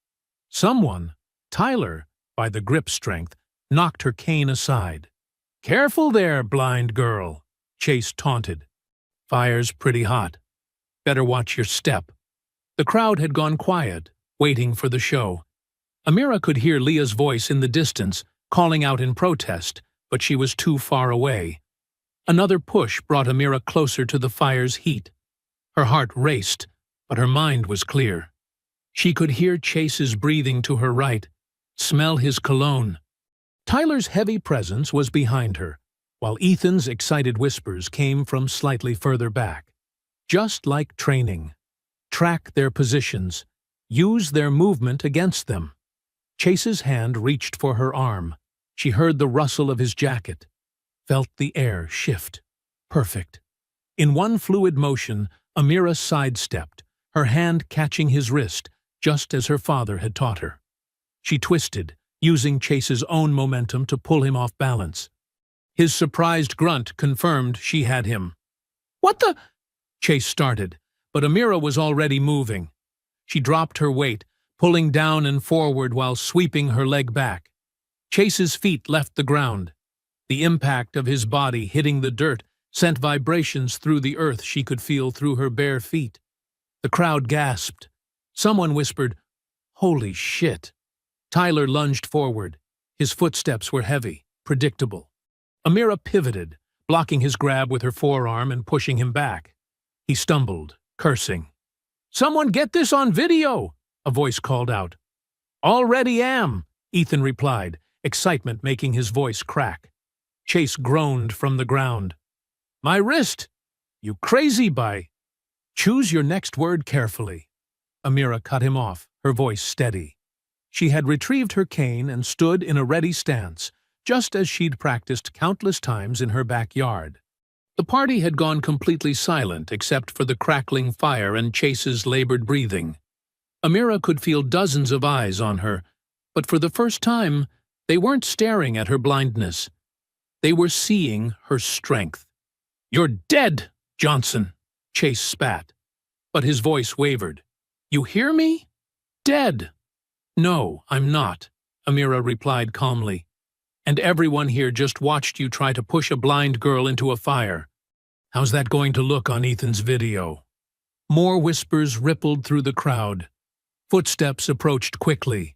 Someone, Tyler, by the grip strength, knocked her cane aside. "Careful there, blind girl," Chase taunted. "Fire's pretty hot. Better watch your step." The crowd had gone quiet, waiting for the show. Amira could hear Leah's voice in the distance, calling out in protest, but she was too far away. Another push brought Amira closer to the fire's heat. Her heart raced, but her mind was clear. She could hear Chase's breathing to her right, smell his cologne. Tyler's heavy presence was behind her, while Ethan's excited whispers came from slightly further back. Just like training. Track their positions. Use their movement against them. Chase's hand reached for her arm. She heard the rustle of his jacket. Felt the air shift. Perfect. In one fluid motion, Amira sidestepped, her hand catching his wrist, just as her father had taught her. She twisted, using Chase's own momentum to pull him off balance. His surprised grunt confirmed she had him. "What the—" Chase started, but Amira was already moving. She dropped her weight, pulling down and forward while sweeping her leg back. Chase's feet left the ground. The impact of his body hitting the dirt sent vibrations through the earth she could feel through her bare feet. The crowd gasped. Someone whispered, "Holy shit." Tyler lunged forward. His footsteps were heavy, predictable. Amira pivoted, blocking his grab with her forearm and pushing him back. He stumbled, cursing. "Someone get this on video!" a voice called out. "Already am," Ethan replied, excitement making his voice crack. Chase groaned from the ground. "My wrist! You crazy by—" "Choose your next word carefully." Amira cut him off, her voice steady. She had retrieved her cane and stood in a ready stance, just as she'd practiced countless times in her backyard. The party had gone completely silent except for the crackling fire and Chase's labored breathing. Amira could feel dozens of eyes on her, but for the first time, they weren't staring at her blindness. They were seeing her strength. "You're dead, Johnson," Chase spat. But his voice wavered. "You hear me? Dead." "No, I'm not," Amira replied calmly. "And everyone here just watched you try to push a blind girl into a fire. How's that going to look on Ethan's video?" More whispers rippled through the crowd. Footsteps approached quickly.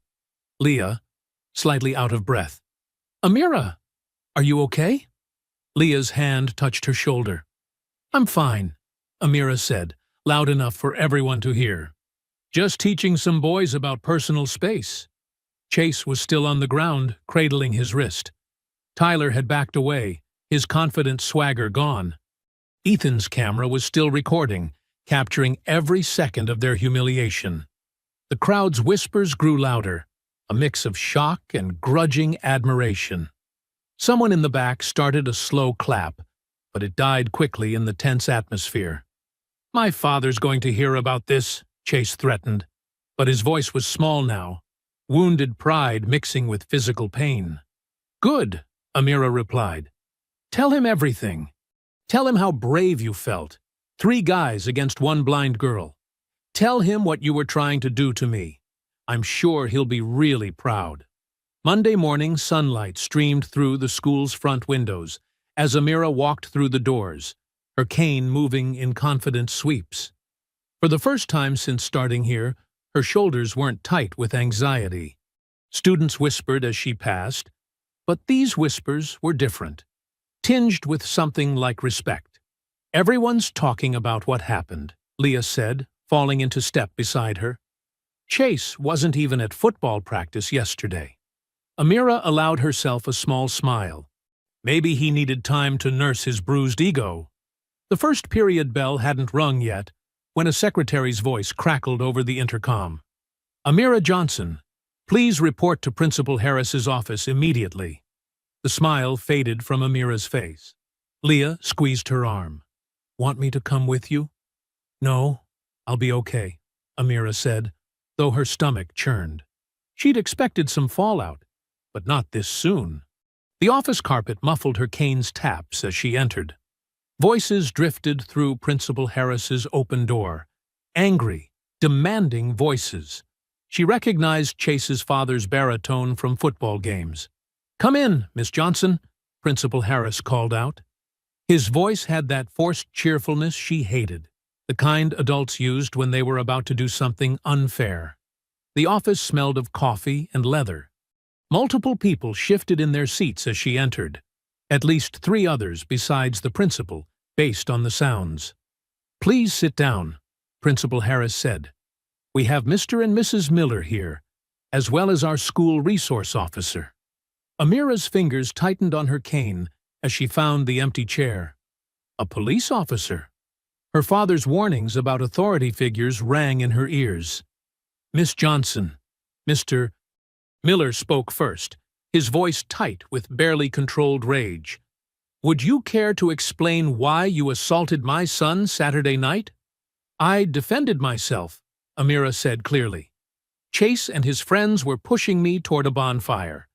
Leah, slightly out of breath. "Amira, are you okay?" Leah's hand touched her shoulder. "I'm fine," Amira said, loud enough for everyone to hear. "Just teaching some boys about personal space." Chase was still on the ground, cradling his wrist. Tyler had backed away, his confident swagger gone. Ethan's camera was still recording, capturing every second of their humiliation. The crowd's whispers grew louder, a mix of shock and grudging admiration. Someone in the back started a slow clap, but it died quickly in the tense atmosphere. "My father's going to hear about this," Chase threatened, but his voice was small now, wounded pride mixing with physical pain. "Good," Amira replied. "Tell him everything. Tell him how brave you felt. 3 guys against 1 blind girl. Tell him what you were trying to do to me. I'm sure he'll be really proud." Monday morning sunlight streamed through the school's front windows as Amira walked through the doors, her cane moving in confident sweeps. For the first time since starting here, her shoulders weren't tight with anxiety. Students whispered as she passed, but these whispers were different, tinged with something like respect. "Everyone's talking about what happened," Leah said, falling into step beside her. "Chase wasn't even at football practice yesterday." Amira allowed herself a small smile. Maybe he needed time to nurse his bruised ego. The first period bell hadn't rung yet, when a secretary's voice crackled over the intercom. "Amira Johnson, please report to Principal Harris's office immediately." The smile faded from Amira's face. Leah squeezed her arm. "Want me to come with you?" "No, I'll be okay," Amira said, though her stomach churned. She'd expected some fallout, but not this soon. The office carpet muffled her cane's taps as she entered. Voices drifted through Principal Harris's open door. Angry, demanding voices. She recognized Chase's father's baritone from football games. "Come in, Miss Johnson," Principal Harris called out. His voice had that forced cheerfulness she hated, the kind adults used when they were about to do something unfair. The office smelled of coffee and leather. Multiple people shifted in their seats as she entered, at least 3 others besides the principal, based on the sounds. "Please sit down," Principal Harris said. "We have Mr. and Mrs. Miller here, as well as our school resource officer." Amira's fingers tightened on her cane as she found the empty chair. A police officer. Her father's warnings about authority figures rang in her ears. "Miss Johnson," Mr. Miller spoke first, his voice tight with barely controlled rage. "Would you care to explain why you assaulted my son Saturday night?" "I defended myself," Amira said clearly. "Chase and his friends were pushing me toward a bonfire.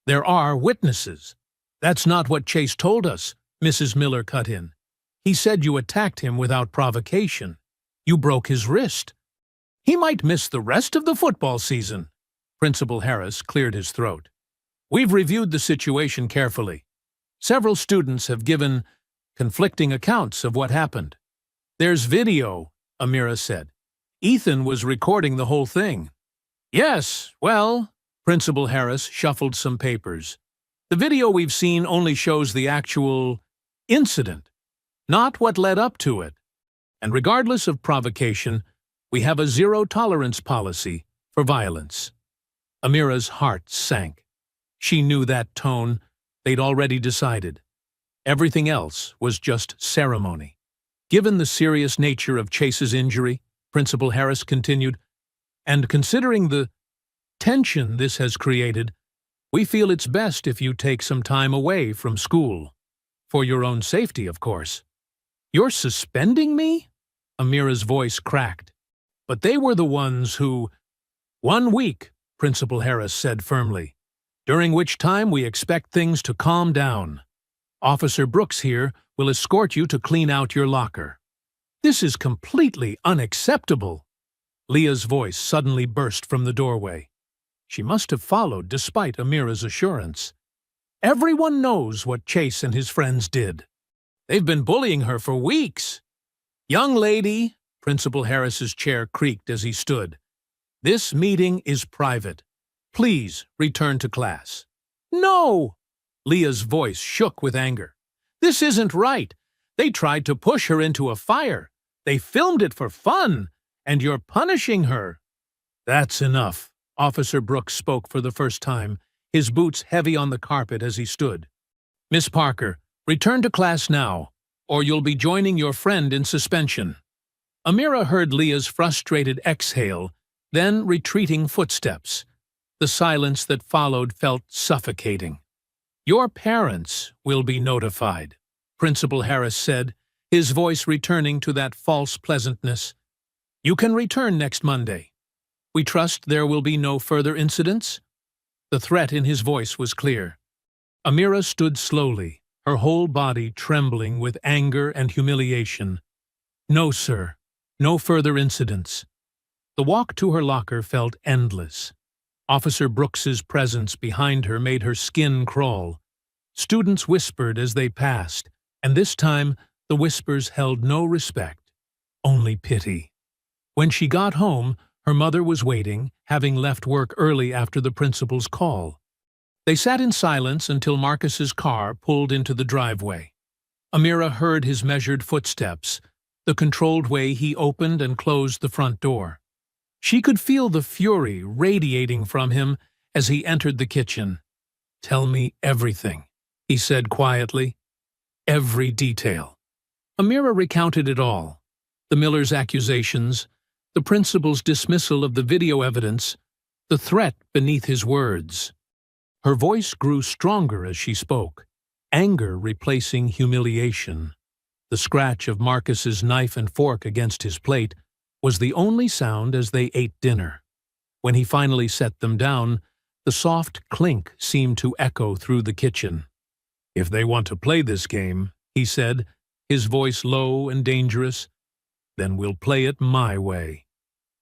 There are witnesses." "That's not what Chase told us," Mrs. Miller cut in. "He said you attacked him without provocation. You broke his wrist. He might miss the rest of the football season." Principal Harris cleared his throat. "We've reviewed the situation carefully. Several students have given conflicting accounts of what happened." "There's video," Amira said. "Ethan was recording the whole thing." "Yes, well," Principal Harris shuffled some papers. "The video we've seen only shows the actual incident, not what led up to it. And regardless of provocation, we have a zero-tolerance policy for violence." Amira's heart sank. She knew that tone. They'd already decided. Everything else was just ceremony. "Given the serious nature of Chase's injury," Principal Harris continued, "and considering the tension this has created, we feel it's best if you take some time away from school. For your own safety, of course." "You're suspending me?" Amira's voice cracked. "But they were the ones who—" "1 week," Principal Harris said firmly, "during which time we expect things to calm down. Officer Brooks here will escort you to clean out your locker." "This is completely unacceptable." Leah's voice suddenly burst from the doorway. She must have followed despite Amira's assurance. "Everyone knows what Chase and his friends did. They've been bullying her for weeks." "Young lady," Principal Harris's chair creaked as he stood, "this meeting is private. Please return to class." "No!" Leah's voice shook with anger. "This isn't right. They tried to push her into a fire. They filmed it for fun, and you're punishing her." "That's enough," Officer Brooks spoke for the first time, his boots heavy on the carpet as he stood. "Miss Parker, return to class now, or you'll be joining your friend in suspension." Amira heard Leah's frustrated exhale, then retreating footsteps. The silence that followed felt suffocating. "Your parents will be notified," Principal Harris said, his voice returning to that false pleasantness. "You can return next Monday. We trust there will be no further incidents?" The threat in his voice was clear. Amira stood slowly, her whole body trembling with anger and humiliation. "No, sir. No further incidents." The walk to her locker felt endless. Officer Brooks's presence behind her made her skin crawl. Students whispered as they passed, and this time the whispers held no respect, only pity. When she got home, her mother was waiting, having left work early after the principal's call. They sat in silence until Marcus's car pulled into the driveway. Amira heard his measured footsteps, the controlled way he opened and closed the front door. She could feel the fury radiating from him as he entered the kitchen. "Tell me everything," he said quietly. "Every detail." Amira recounted it all. The Millers' accusations, the principal's dismissal of the video evidence, the threat beneath his words. Her voice grew stronger as she spoke, anger replacing humiliation. The scratch of Marcus's knife and fork against his plate was the only sound as they ate dinner. When he finally set them down, the soft clink seemed to echo through the kitchen. "If they want to play this game," he said, his voice low and dangerous, "then we'll play it my way."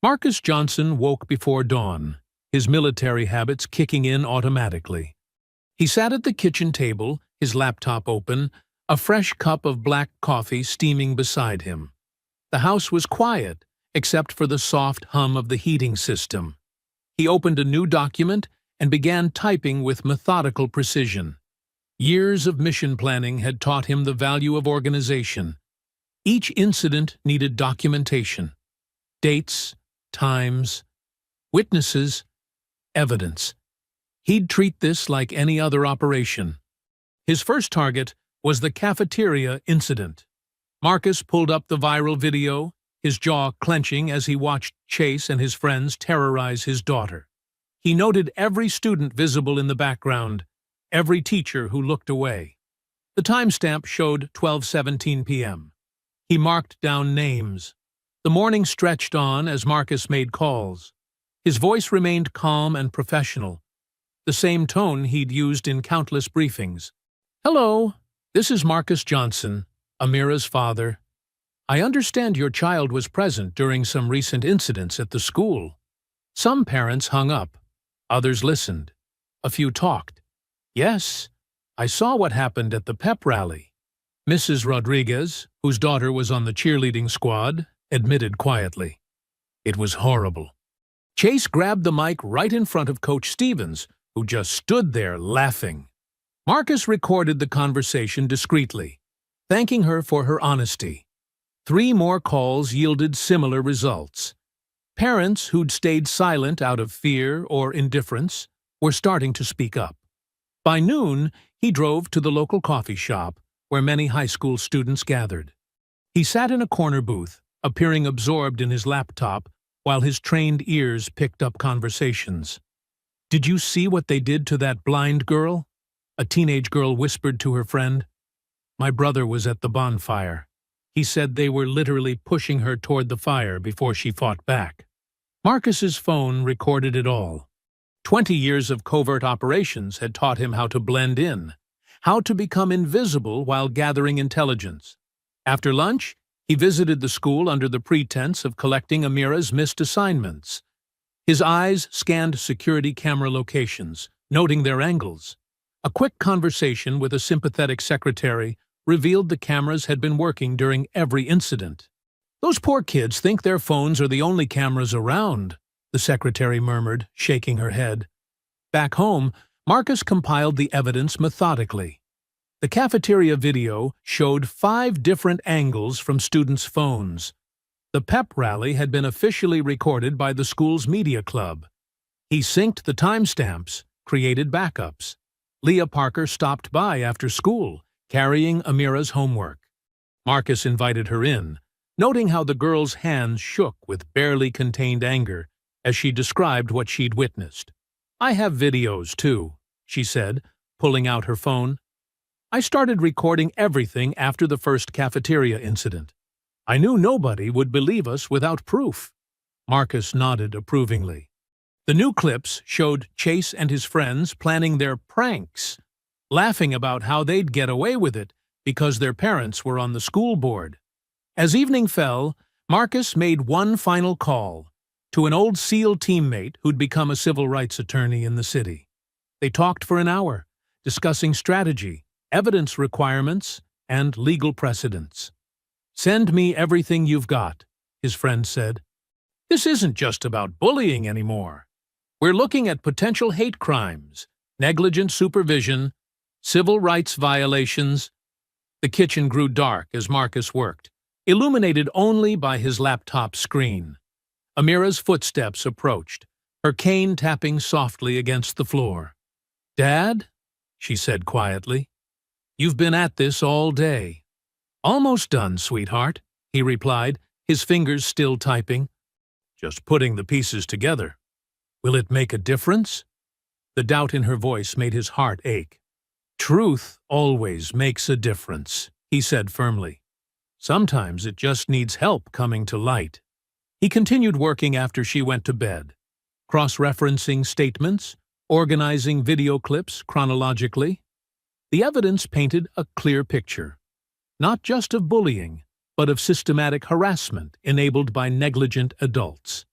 Marcus Johnson woke before dawn, his military habits kicking in automatically. He sat at the kitchen table, his laptop open, a fresh cup of black coffee steaming beside him. The house was quiet, except for the soft hum of the heating system. He opened a new document and began typing with methodical precision. Years of mission planning had taught him the value of organization. Each incident needed documentation. Dates, times, witnesses, evidence. He'd treat this like any other operation. His first target was the cafeteria incident. Marcus pulled up the viral video, his jaw clenching as he watched Chase and his friends terrorize his daughter. He noted every student visible in the background, every teacher who looked away. The timestamp showed 12:17 p.m. He marked down names. The morning stretched on as Marcus made calls. His voice remained calm and professional, the same tone he'd used in countless briefings. "Hello, this is Marcus Johnson, Amira's father. I understand your child was present during some recent incidents at the school." Some parents hung up. Others listened. A few talked. "Yes, I saw what happened at the pep rally." Mrs. Rodriguez, whose daughter was on the cheerleading squad, admitted quietly. "It was horrible." Chase grabbed the mic right in front of Coach Stevens, who just stood there laughing. Marcus recorded the conversation discreetly, thanking her for her honesty. 3 more calls yielded similar results. Parents who'd stayed silent out of fear or indifference were starting to speak up. By noon, he drove to the local coffee shop where many high school students gathered. He sat in a corner booth, appearing absorbed in his laptop while his trained ears picked up conversations. "Did you see what they did to that blind girl?" a teenage girl whispered to her friend. "My brother was at the bonfire. He said they were literally pushing her toward the fire before she fought back." Marcus's phone recorded it all. 20 years of covert operations had taught him how to blend in, how to become invisible while gathering intelligence. After lunch, he visited the school under the pretense of collecting Amira's missed assignments. His eyes scanned security camera locations, noting their angles. A quick conversation with a sympathetic secretary revealed the cameras had been working during every incident. "Those poor kids think their phones are the only cameras around," the secretary murmured, shaking her head. Back home, Marcus compiled the evidence methodically. The cafeteria video showed 5 different angles from students' phones. The pep rally had been officially recorded by the school's media club. He synced the timestamps, created backups. Leah Parker stopped by after school, carrying Amira's homework. Marcus invited her in, noting how the girl's hands shook with barely contained anger as she described what she'd witnessed. "I have videos, too," she said, pulling out her phone. "I started recording everything after the first cafeteria incident. I knew nobody would believe us without proof." Marcus nodded approvingly. The new clips showed Chase and his friends planning their pranks, laughing about how they'd get away with it because their parents were on the school board. As evening fell, Marcus made one final call to an old SEAL teammate who'd become a civil rights attorney in the city. They talked for an hour, discussing strategy, evidence requirements, and legal precedents. "Send me everything you've got," his friend said. "This isn't just about bullying anymore. We're looking at potential hate crimes, negligent supervision, civil rights violations." The kitchen grew dark as Marcus worked, illuminated only by his laptop screen. Amira's footsteps approached, her cane tapping softly against the floor. "Dad?" she said quietly. "You've been at this all day." "Almost done, sweetheart," he replied, his fingers still typing. "Just putting the pieces together. Will it make a difference?" The doubt in her voice made his heart ache. "Truth always makes a difference," he said firmly. "Sometimes it just needs help coming to light." He continued working after she went to bed. cross-referencing statements, organizing video clips chronologically. The evidence painted a clear picture, not just of bullying, but of systematic harassment enabled by negligent adults.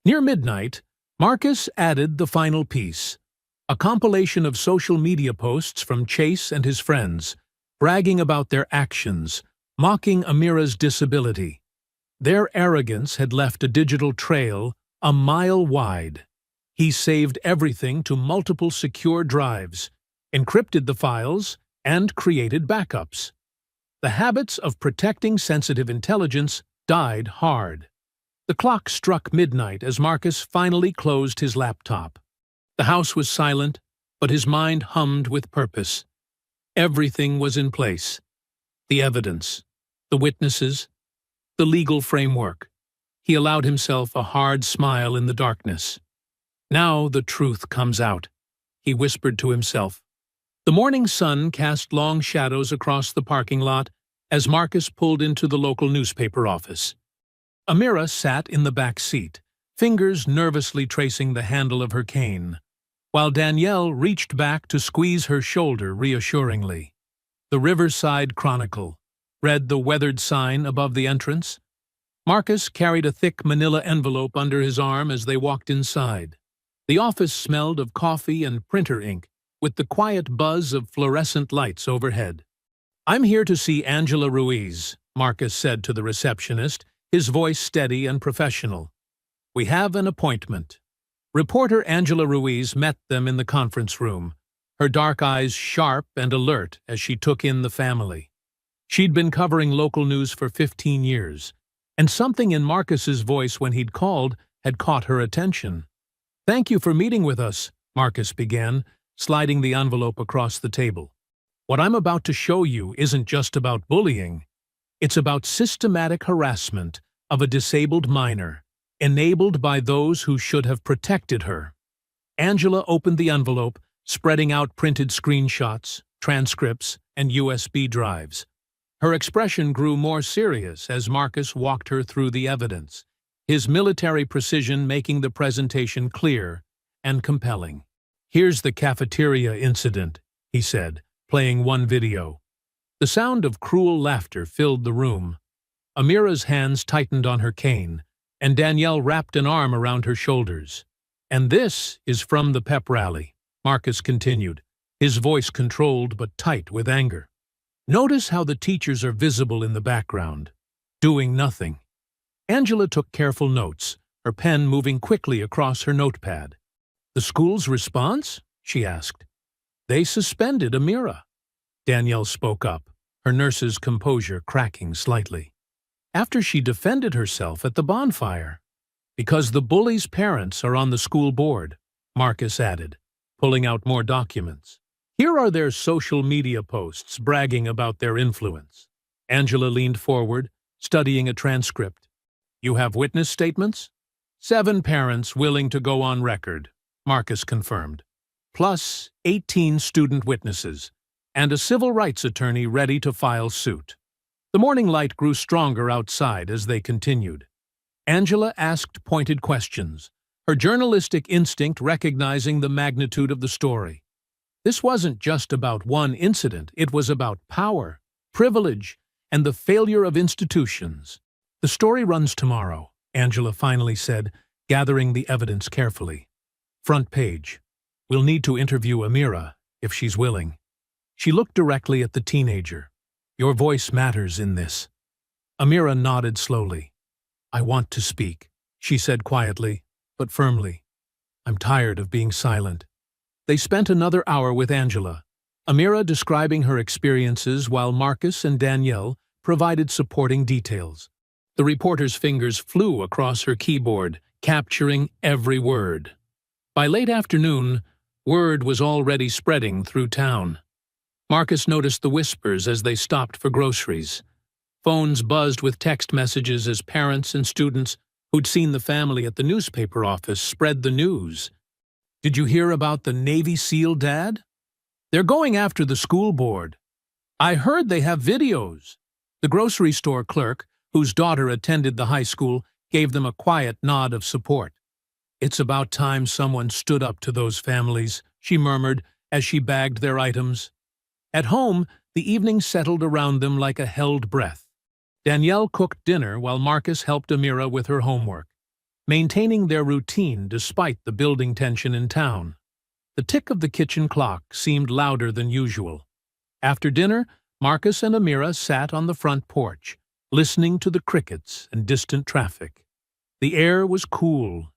Near midnight, Marcus added the final piece, a compilation of social media posts from Chase and his friends, bragging about their actions, mocking Amira's disability. Their arrogance had left a digital trail a mile wide. He saved everything to multiple secure drives, encrypted the files, and created backups. The habits of protecting sensitive intelligence died hard. The clock struck midnight as Marcus finally closed his laptop. The house was silent, but his mind hummed with purpose. Everything was in place. The evidence, the witnesses, the legal framework. He allowed himself a hard smile in the darkness. Now the truth comes out, he whispered to himself. The morning sun cast long shadows across the parking lot as Marcus pulled into the local newspaper office. Amira sat in the back seat, fingers nervously tracing the handle of her cane, while Danielle reached back to squeeze her shoulder reassuringly. The Riverside Chronicle read the weathered sign above the entrance. Marcus carried a thick manila envelope under his arm as they walked inside. The office smelled of coffee and printer ink, with the quiet buzz of fluorescent lights overhead. "I'm here to see Angela Ruiz," Marcus said to the receptionist, his voice steady and professional. "We have an appointment." Reporter Angela Ruiz met them in the conference room, her dark eyes sharp and alert as she took in the family. She'd been covering local news for 15 years, and something in Marcus's voice when he'd called had caught her attention. "Thank you for meeting with us," Marcus began, sliding the envelope across the table. "What I'm about to show you isn't just about bullying. It's about systematic harassment of a disabled minor, enabled by those who should have protected her." Angela opened the envelope, spreading out printed screenshots, transcripts, and USB drives. Her expression grew more serious as Marcus walked her through the evidence, his military precision making the presentation clear and compelling. "Here's the cafeteria incident," he said, playing one video. The sound of cruel laughter filled the room. Amira's hands tightened on her cane, and Danielle wrapped an arm around her shoulders. "And this is from the pep rally," Marcus continued, his voice controlled but tight with anger. "Notice how the teachers are visible in the background, doing nothing." Angela took careful notes, her pen moving quickly across her notepad. "The school's response?" she asked. "They suspended Amira." Danielle spoke up, her nurse's composure cracking slightly. "After she defended herself at the bonfire." "Because the bullies' parents are on the school board," Marcus added, pulling out more documents. "Here are their social media posts bragging about their influence." Angela leaned forward, studying a transcript. "You have witness statements?" 7 parents willing to go on record," Marcus confirmed, "plus 18 student witnesses, and a civil rights attorney ready to file suit." The morning light grew stronger outside as they continued. Angela asked pointed questions, her journalistic instinct recognizing the magnitude of the story. This wasn't just about one incident, it was about power, privilege, and the failure of institutions. "The story runs tomorrow," Angela finally said, gathering the evidence carefully. "Front page. We'll need to interview Amira, if she's willing." She looked directly at the teenager. "Your voice matters in this." Amira nodded slowly. "I want to speak," she said quietly, but firmly. "I'm tired of being silent." They spent another hour with Angela, Amira describing her experiences while Marcus and Danielle provided supporting details. The reporter's fingers flew across her keyboard, capturing every word. By late afternoon, word was already spreading through town. Marcus noticed the whispers as they stopped for groceries. Phones buzzed with text messages as parents and students who'd seen the family at the newspaper office spread the news. "Did you hear about the Navy SEAL dad? They're going after the school board. I heard they have videos." The grocery store clerk, whose daughter attended the high school, gave them a quiet nod of support. "It's about time someone stood up to those families," she murmured as she bagged their items. At home, the evening settled around them like a held breath. Danielle cooked dinner while Marcus helped Amira with her homework, maintaining their routine despite the building tension in town. The tick of the kitchen clock seemed louder than usual. After dinner, Marcus and Amira sat on the front porch, listening to the crickets and distant traffic. The air was cool,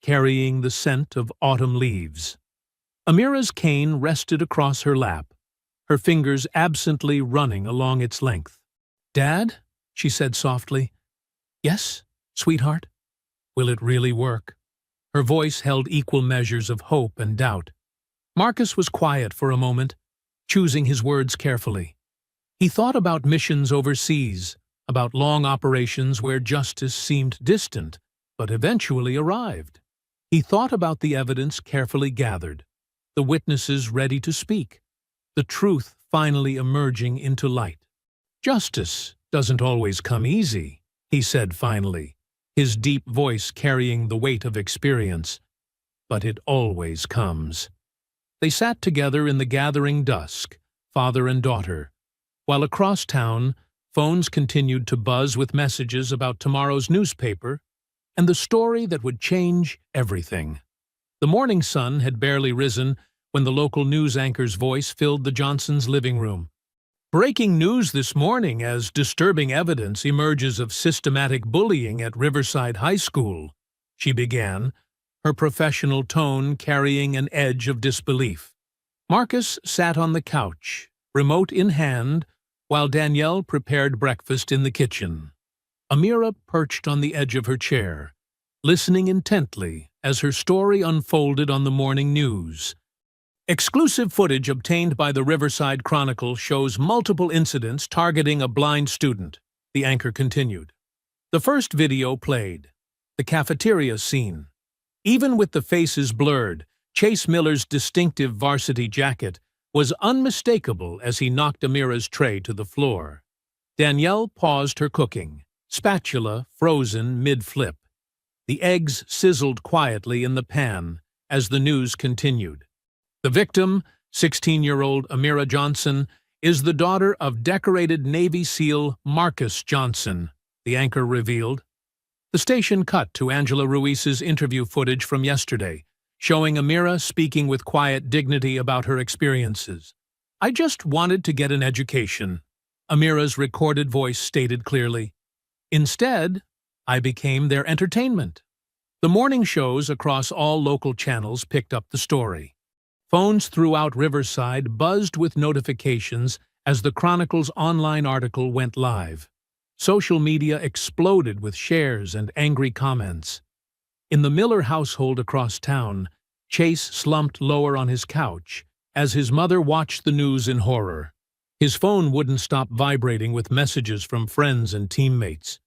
carrying the scent of autumn leaves. Amira's cane rested across her lap, her fingers absently running along its length. "Dad?" she said softly. "Yes, sweetheart?" "Will it really work?" Her voice held equal measures of hope and doubt. Marcus was quiet for a moment, choosing his words carefully. He thought about missions overseas, about long operations where justice seemed distant, but eventually arrived. He thought about the evidence carefully gathered, the witnesses ready to speak, the truth finally emerging into light. "Justice doesn't always come easy," he said finally, his deep voice carrying the weight of experience. "But it always comes." They sat together in the gathering dusk, father and daughter, while across town, phones continued to buzz with messages about tomorrow's newspaper and the story that would change everything. The morning sun had barely risen when the local news anchor's voice filled the Johnsons' living room. "Breaking news this morning as disturbing evidence emerges of systematic bullying at Riverside High School," she began, her professional tone carrying an edge of disbelief. Marcus sat on the couch, remote in hand, while Danielle prepared breakfast in the kitchen. Amira perched on the edge of her chair, listening intently as her story unfolded on the morning news. Exclusive footage obtained by the Riverside Chronicle shows multiple incidents targeting a blind student, the anchor continued. The first video played, the cafeteria scene. Even with the faces blurred, Chase Miller's distinctive varsity jacket was unmistakable as he knocked Amira's tray to the floor. Danielle paused her cooking, spatula frozen mid-flip. The eggs sizzled quietly in the pan as the news continued. The victim, 16-year-old Amira Johnson, is the daughter of decorated Navy SEAL Marcus Johnson, the anchor revealed. The station cut to Angela Ruiz's interview footage from yesterday, showing Amira speaking with quiet dignity about her experiences. "I just wanted to get an education," Amira's recorded voice stated clearly. "Instead, I became their entertainment." The morning shows across all local channels picked up the story. Phones throughout Riverside buzzed with notifications as the Chronicle's online article went live. Social media exploded with shares and angry comments. In the Miller household across town, Chase slumped lower on his couch as his mother watched the news in horror. His phone wouldn't stop vibrating with messages from friends and teammates.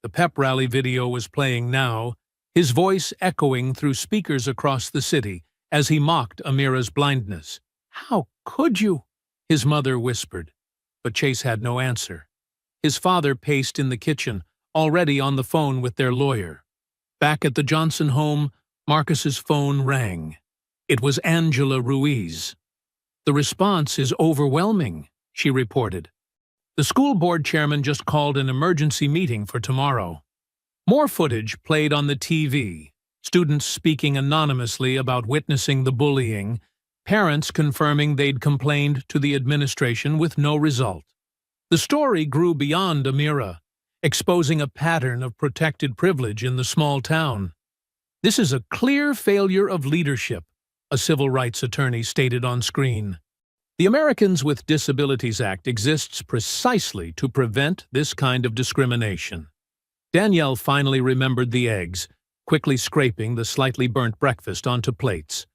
The pep rally video was playing now, his voice echoing through speakers across the city as he mocked Amira's blindness. "How could you?" his mother whispered, but Chase had no answer. His father paced in the kitchen, already on the phone with their lawyer. Back at the Johnson home, Marcus's phone rang. It was Angela Ruiz. "The response is overwhelming," she reported. "The school board chairman just called an emergency meeting for tomorrow." More footage played on the TV, students speaking anonymously about witnessing the bullying, parents confirming they'd complained to the administration with no result. The story grew beyond Amira, exposing a pattern of protected privilege in the small town. "This is a clear failure of leadership," a civil rights attorney stated on screen. The Americans with Disabilities Act exists precisely to prevent this kind of discrimination. Danielle finally remembered the eggs, quickly scraping the slightly burnt breakfast onto plates.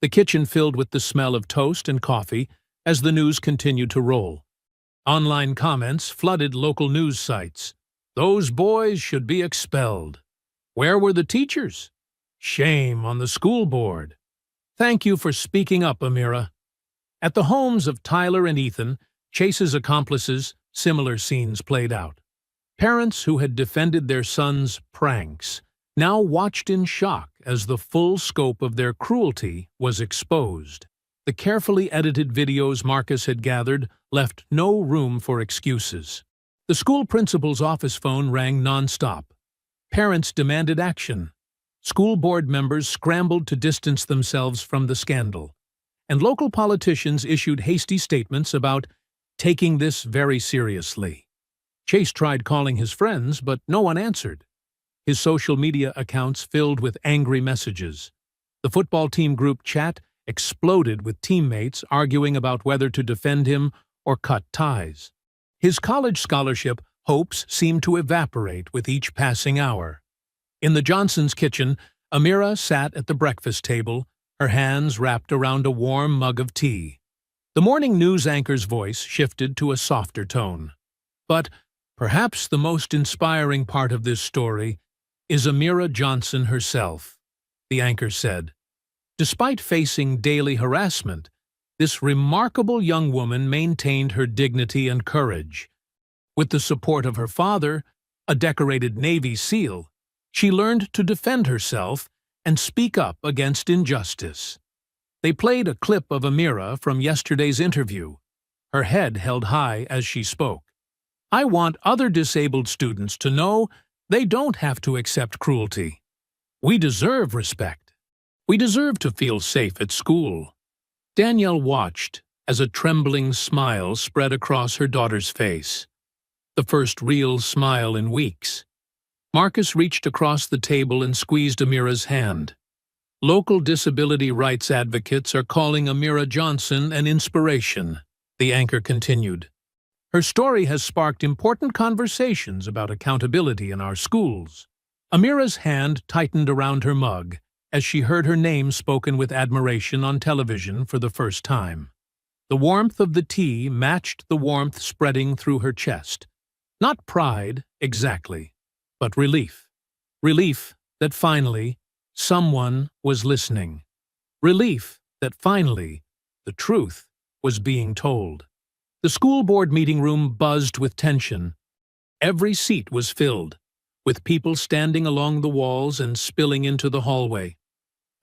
The kitchen filled with the smell of toast and coffee as the news continued to roll. Online comments flooded local news sites. "Those boys should be expelled." "Where were the teachers?" "Shame on the school board." "Thank you for speaking up, Amira." At the homes of Tyler and Ethan, Chase's accomplices, similar scenes played out. Parents who had defended their sons' pranks, now watched in shock as the full scope of their cruelty was exposed. The carefully edited videos Marcus had gathered left no room for excuses. The school principal's office phone rang nonstop. Parents demanded action. School board members scrambled to distance themselves from the scandal. And local politicians issued hasty statements about taking this very seriously. Chase tried calling his friends, but no one answered. His social media accounts filled with angry messages. The football team group chat exploded with teammates arguing about whether to defend him or cut ties. His college scholarship hopes seemed to evaporate with each passing hour. In the Johnsons' kitchen, Amira sat at the breakfast table, her hands wrapped around a warm mug of tea. The morning news anchor's voice shifted to a softer tone. But perhaps the most inspiring part of this story is Amira Johnson herself, the anchor said. Despite facing daily harassment, this remarkable young woman maintained her dignity and courage. With the support of her father, a decorated Navy SEAL, she learned to defend herself and speak up against injustice. They played a clip of Amira from yesterday's interview, her head held high as she spoke. "I want other disabled students to know they don't have to accept cruelty. We deserve respect. We deserve to feel safe at school." Danielle watched as a trembling smile spread across her daughter's face. The first real smile in weeks. Marcus reached across the table and squeezed Amira's hand. "Local disability rights advocates are calling Amira Johnson an inspiration," the anchor continued. "Her story has sparked important conversations about accountability in our schools." Amira's hand tightened around her mug as she heard her name spoken with admiration on television for the first time. The warmth of the tea matched the warmth spreading through her chest. Not pride, exactly, but relief. Relief that finally someone was listening. Relief that finally the truth was being told. The school board meeting room buzzed with tension. Every seat was filled, with people standing along the walls and spilling into the hallway.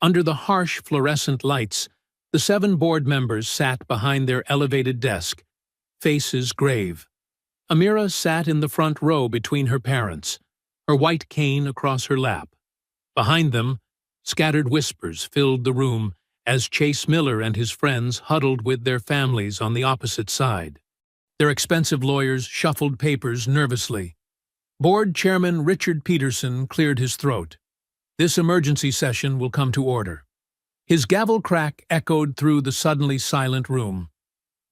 Under the harsh fluorescent lights, the 7 board members sat behind their elevated desk, faces grave. Amira sat in the front row between her parents, her white cane across her lap. Behind them, scattered whispers filled the room as Chase Miller and his friends huddled with their families on the opposite side. Their expensive lawyers shuffled papers nervously. Board Chairman Richard Peterson cleared his throat. "This emergency session will come to order." His gavel crack echoed through the suddenly silent room.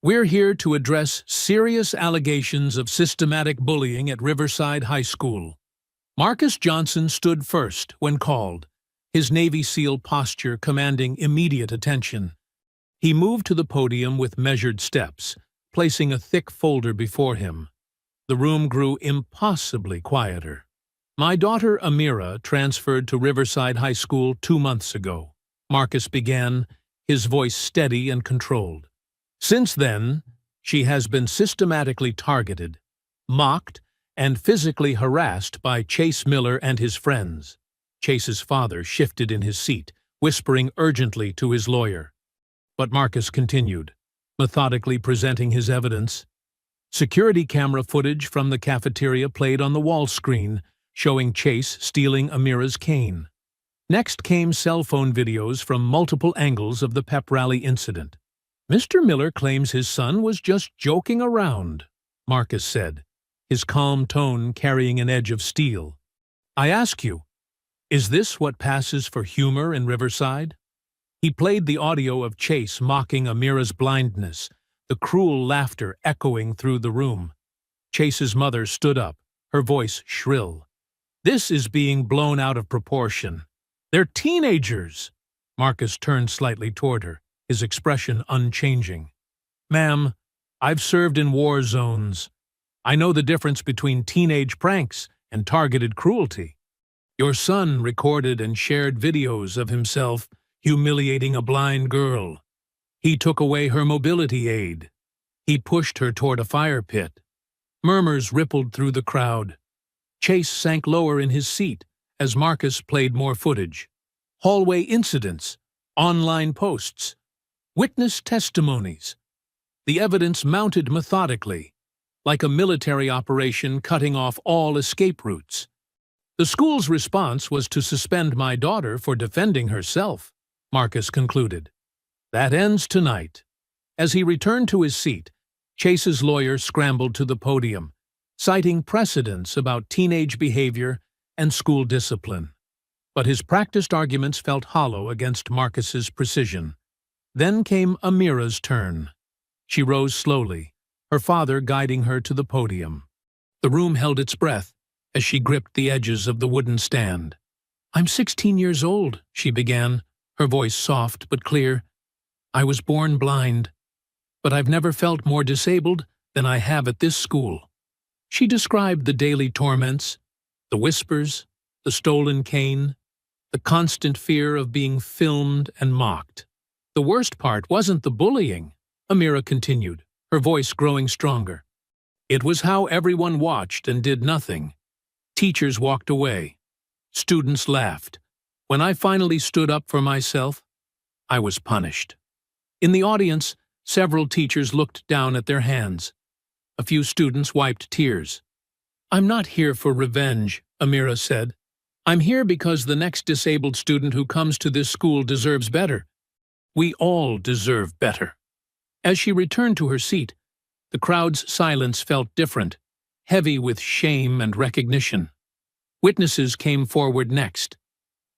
"We're here to address serious allegations of systematic bullying at Riverside High School." Marcus Johnson stood first when called, his Navy SEAL posture commanding immediate attention. He moved to the podium with measured steps, placing a thick folder before him. The room grew impossibly quieter. "My daughter Amira transferred to Riverside High School 2 months ago," Marcus began, his voice steady and controlled. "Since then, she has been systematically targeted, mocked, and physically harassed by Chase Miller and his friends." Chase's father shifted in his seat, whispering urgently to his lawyer. But Marcus continued, methodically presenting his evidence. Security camera footage from the cafeteria played on the wall screen, showing Chase stealing Amira's cane. Next came cell phone videos from multiple angles of the pep rally incident. "Mr. Miller claims his son was just joking around," Marcus said, his calm tone carrying an edge of steel. "I ask you, is this what passes for humor in Riverside?" He played the audio of Chase mocking Amira's blindness, the cruel laughter echoing through the room. Chase's mother stood up, her voice shrill. "This is being blown out of proportion. They're teenagers!" Marcus turned slightly toward her, his expression unchanging. "Ma'am, I've served in war zones. I know the difference between teenage pranks and targeted cruelty. Your son recorded and shared videos of himself humiliating a blind girl. He took away her mobility aid. He pushed her toward a fire pit." Murmurs rippled through the crowd. Chase sank lower in his seat as Marcus played more footage. Hallway incidents, online posts, witness testimonies. The evidence mounted methodically, like a military operation cutting off all escape routes. The school's response was to suspend my daughter for defending herself, Marcus concluded. That ends tonight. As he returned to his seat, Chase's lawyer scrambled to the podium, citing precedents about teenage behavior and school discipline. But his practiced arguments felt hollow against Marcus's precision. Then came Amira's turn. She rose slowly, her father guiding her to the podium. The room held its breath as she gripped the edges of the wooden stand. "I'm 16 years old," she began, her voice soft but clear. "I was born blind, but I've never felt more disabled than I have at this school." She described the daily torments, the whispers, the stolen cane, the constant fear of being filmed and mocked. "The worst part wasn't the bullying," Amira continued, her voice growing stronger. "It was how everyone watched and did nothing. Teachers walked away. Students laughed. When I finally stood up for myself, I was punished." In the audience, several teachers looked down at their hands. A few students wiped tears. "I'm not here for revenge," Amira said. "I'm here because the next disabled student who comes to this school deserves better. We all deserve better." As she returned to her seat, the crowd's silence felt different, heavy with shame and recognition. Witnesses came forward next.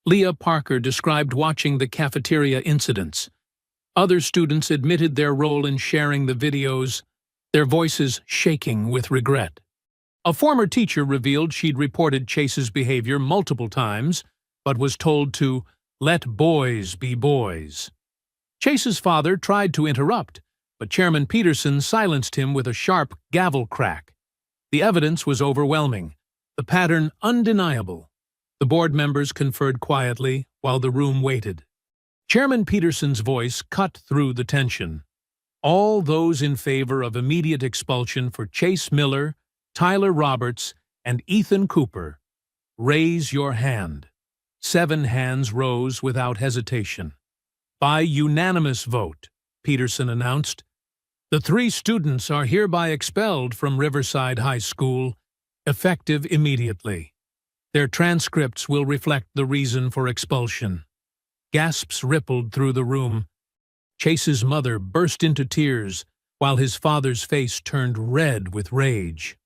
Leah Parker described watching the cafeteria incidents. Other students admitted their role in sharing the videos, their voices shaking with regret. A former teacher revealed she'd reported Chase's behavior multiple times, but was told to let boys be boys. Chase's father tried to interrupt, but Chairman Peterson silenced him with a sharp gavel crack. The evidence was overwhelming, the pattern undeniable. The board members conferred quietly while the room waited. Chairman Peterson's voice cut through the tension. "All those in favor of immediate expulsion for Chase Miller, Tyler Roberts, and Ethan Cooper, raise your hand." 7 hands rose without hesitation. "By unanimous vote," Peterson announced, "the 3 students are hereby expelled from Riverside High School, effective immediately. Their transcripts will reflect the reason for expulsion." Gasps rippled through the room. Chase's mother burst into tears, while his father's face turned red with rage.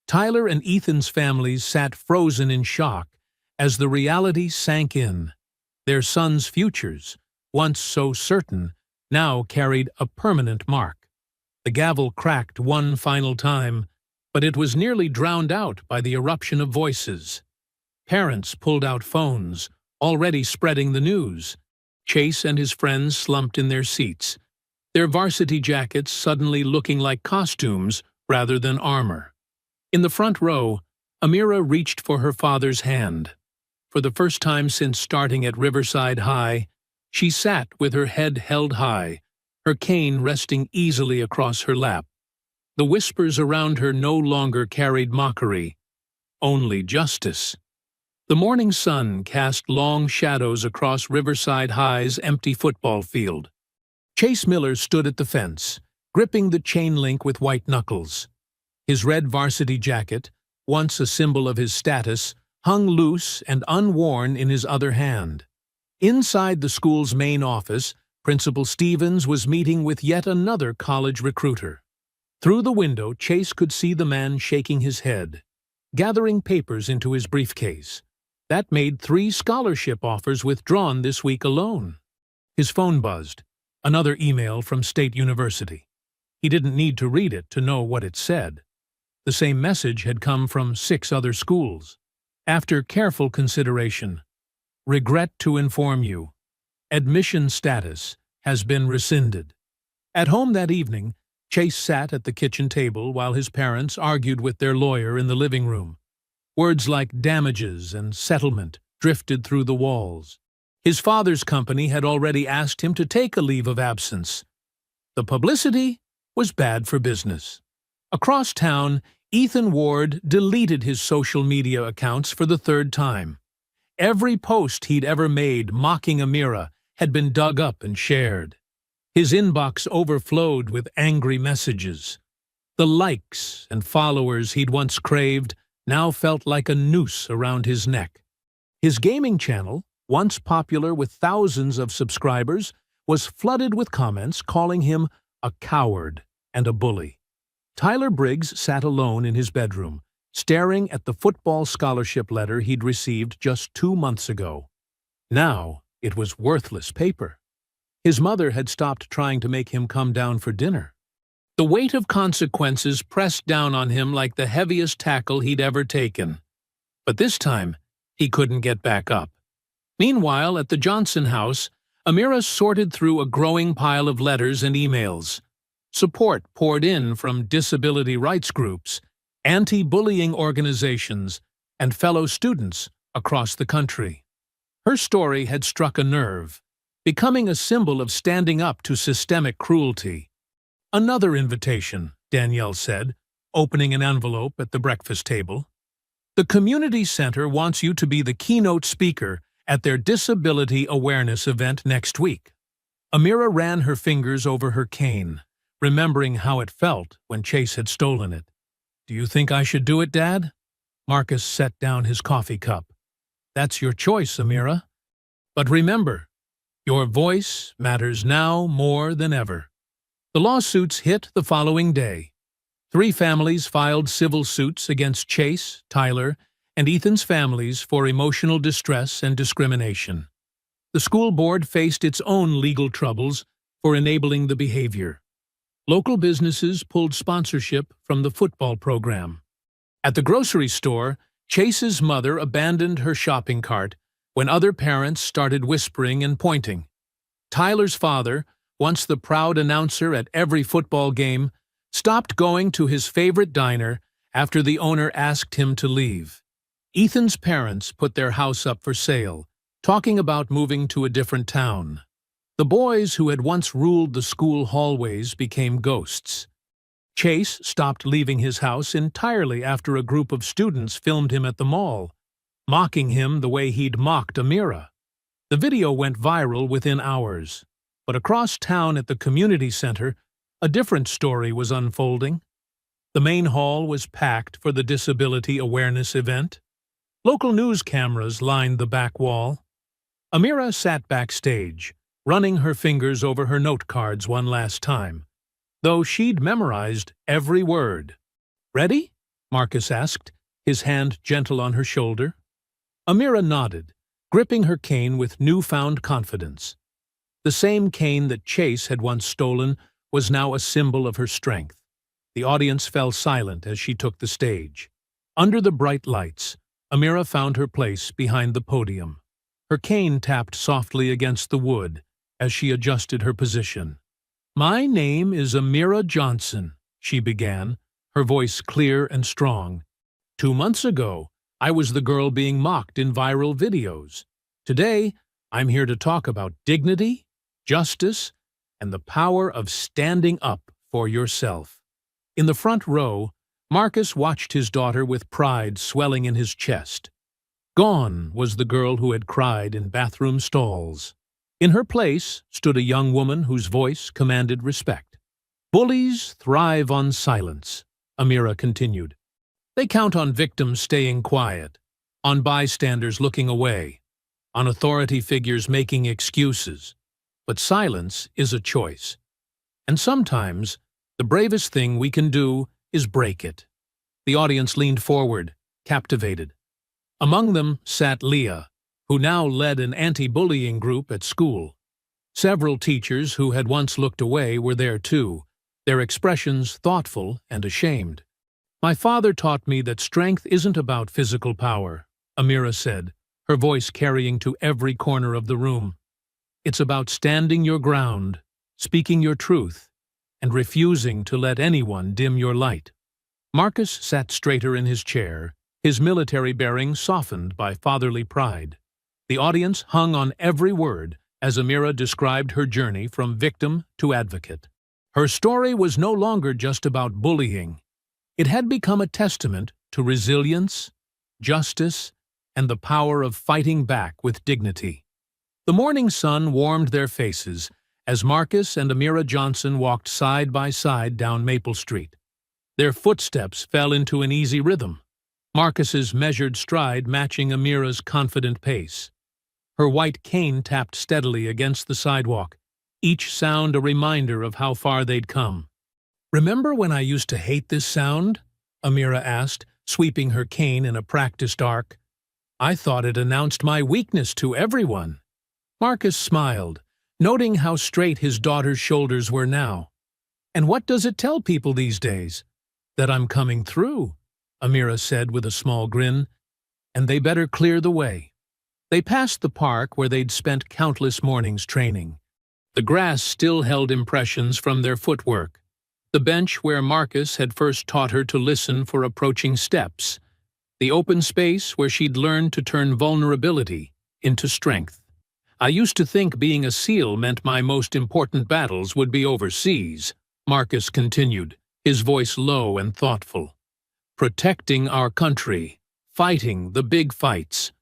Tyler and Ethan's families sat frozen in shock as the reality sank in. Their sons' futures, once so certain, now carried a permanent mark. The gavel cracked one final time, but it was nearly drowned out by the eruption of voices. Parents pulled out phones, already spreading the news. Chase and his friends slumped in their seats, their varsity jackets suddenly looking like costumes rather than armor. In the front row, Amira reached for her father's hand. For the first time since starting at Riverside High, she sat with her head held high, her cane resting easily across her lap. The whispers around her no longer carried mockery, only justice. The morning sun cast long shadows across Riverside High's empty football field. Chase Miller stood at the fence, gripping the chain link with white knuckles. His red varsity jacket, once a symbol of his status, hung loose and unworn in his other hand. Inside the school's main office, Principal Stevens was meeting with yet another college recruiter. Through the window, Chase could see the man shaking his head, gathering papers into his briefcase. That made 3 scholarship offers withdrawn this week alone. His phone buzzed. Another email from State University. He didn't need to read it to know what it said. The same message had come from 6 other schools. After careful consideration, regret to inform you, admission status has been rescinded. At home that evening, Chase sat at the kitchen table while his parents argued with their lawyer in the living room. Words like damages and settlement drifted through the walls. His father's company had already asked him to take a leave of absence. The publicity was bad for business. Across town, Ethan Ward deleted his social media accounts for the 3rd time. Every post he'd ever made mocking Amira had been dug up and shared. His inbox overflowed with angry messages. The likes and followers he'd once craved now felt like a noose around his neck. His gaming channel, once popular with thousands of subscribers, was flooded with comments calling him a coward and a bully. Tyler Briggs sat alone in his bedroom, staring at the football scholarship letter he'd received just 2 months ago. Now it was worthless paper. His mother had stopped trying to make him come down for dinner. The weight of consequences pressed down on him like the heaviest tackle he'd ever taken. But this time, he couldn't get back up. Meanwhile, at the Johnson house, Amira sorted through a growing pile of letters and emails. Support poured in from disability rights groups, anti-bullying organizations, and fellow students across the country. Her story had struck a nerve, becoming a symbol of standing up to systemic cruelty. "Another invitation," Danielle said, opening an envelope at the breakfast table. "The community center wants you to be the keynote speaker at their disability awareness event next week." Amira ran her fingers over her cane, remembering how it felt when Chase had stolen it. "Do you think I should do it, Dad?" Marcus set down his coffee cup. "That's your choice, Amira. But remember, your voice matters now more than ever." The lawsuits hit the following day. 3 families filed civil suits against Chase, Tyler, and Ethan's families for emotional distress and discrimination. The school board faced its own legal troubles for enabling the behavior. Local businesses pulled sponsorship from the football program. At the grocery store, Chase's mother abandoned her shopping cart when other parents started whispering and pointing. Tyler's father, once the proud announcer at every football game, stopped going to his favorite diner after the owner asked him to leave. Ethan's parents put their house up for sale, talking about moving to a different town. The boys who had once ruled the school hallways became ghosts. Chase stopped leaving his house entirely after a group of students filmed him at the mall, mocking him the way he'd mocked Amira. The video went viral within hours. But across town at the community center, a different story was unfolding. The main hall was packed for the disability awareness event. Local news cameras lined the back wall. Amira sat backstage, running her fingers over her note cards one last time, though she'd memorized every word. "Ready?" Marcus asked, his hand gentle on her shoulder. Amira nodded, gripping her cane with newfound confidence. The same cane that Chase had once stolen was now a symbol of her strength. The audience fell silent as she took the stage. Under the bright lights, Amira found her place behind the podium. Her cane tapped softly against the wood as she adjusted her position. "My name is Amira Johnson," she began, her voice clear and strong. "2 months ago, I was the girl being mocked in viral videos. Today, I'm here to talk about dignity, justice, and the power of standing up for yourself." In the front row, Marcus watched his daughter with pride swelling in his chest. Gone was the girl who had cried in bathroom stalls. In her place stood a young woman whose voice commanded respect. "Bullies thrive on silence," Amira continued. "They count on victims staying quiet, on bystanders looking away, on authority figures making excuses. But silence is a choice. And sometimes, the bravest thing we can do is break it." The audience leaned forward, captivated. Among them sat Leah, who now led an anti-bullying group at school. Several teachers who had once looked away were there too, their expressions thoughtful and ashamed. "My father taught me that strength isn't about physical power," Amira said, her voice carrying to every corner of the room. "It's about standing your ground, speaking your truth, and refusing to let anyone dim your light." Marcus sat straighter in his chair, his military bearing softened by fatherly pride. The audience hung on every word as Amira described her journey from victim to advocate. Her story was no longer just about bullying. It had become a testament to resilience, justice, and the power of fighting back with dignity. The morning sun warmed their faces as Marcus and Amira Johnson walked side by side down Maple Street. Their footsteps fell into an easy rhythm, Marcus's measured stride matching Amira's confident pace. Her white cane tapped steadily against the sidewalk, each sound a reminder of how far they'd come. "Remember when I used to hate this sound?" Amira asked, sweeping her cane in a practiced arc. "I thought it announced my weakness to everyone." Marcus smiled, noting how straight his daughter's shoulders were now. "And what does it tell people these days?" "That I'm coming through," Amira said with a small grin. "And they better clear the way." They passed the park where they'd spent countless mornings training. The grass still held impressions from their footwork. The bench where Marcus had first taught her to listen for approaching steps. The open space where she'd learned to turn vulnerability into strength. "I used to think being a SEAL meant my most important battles would be overseas," Marcus continued, his voice low and thoughtful. "Protecting our country, fighting the big fights.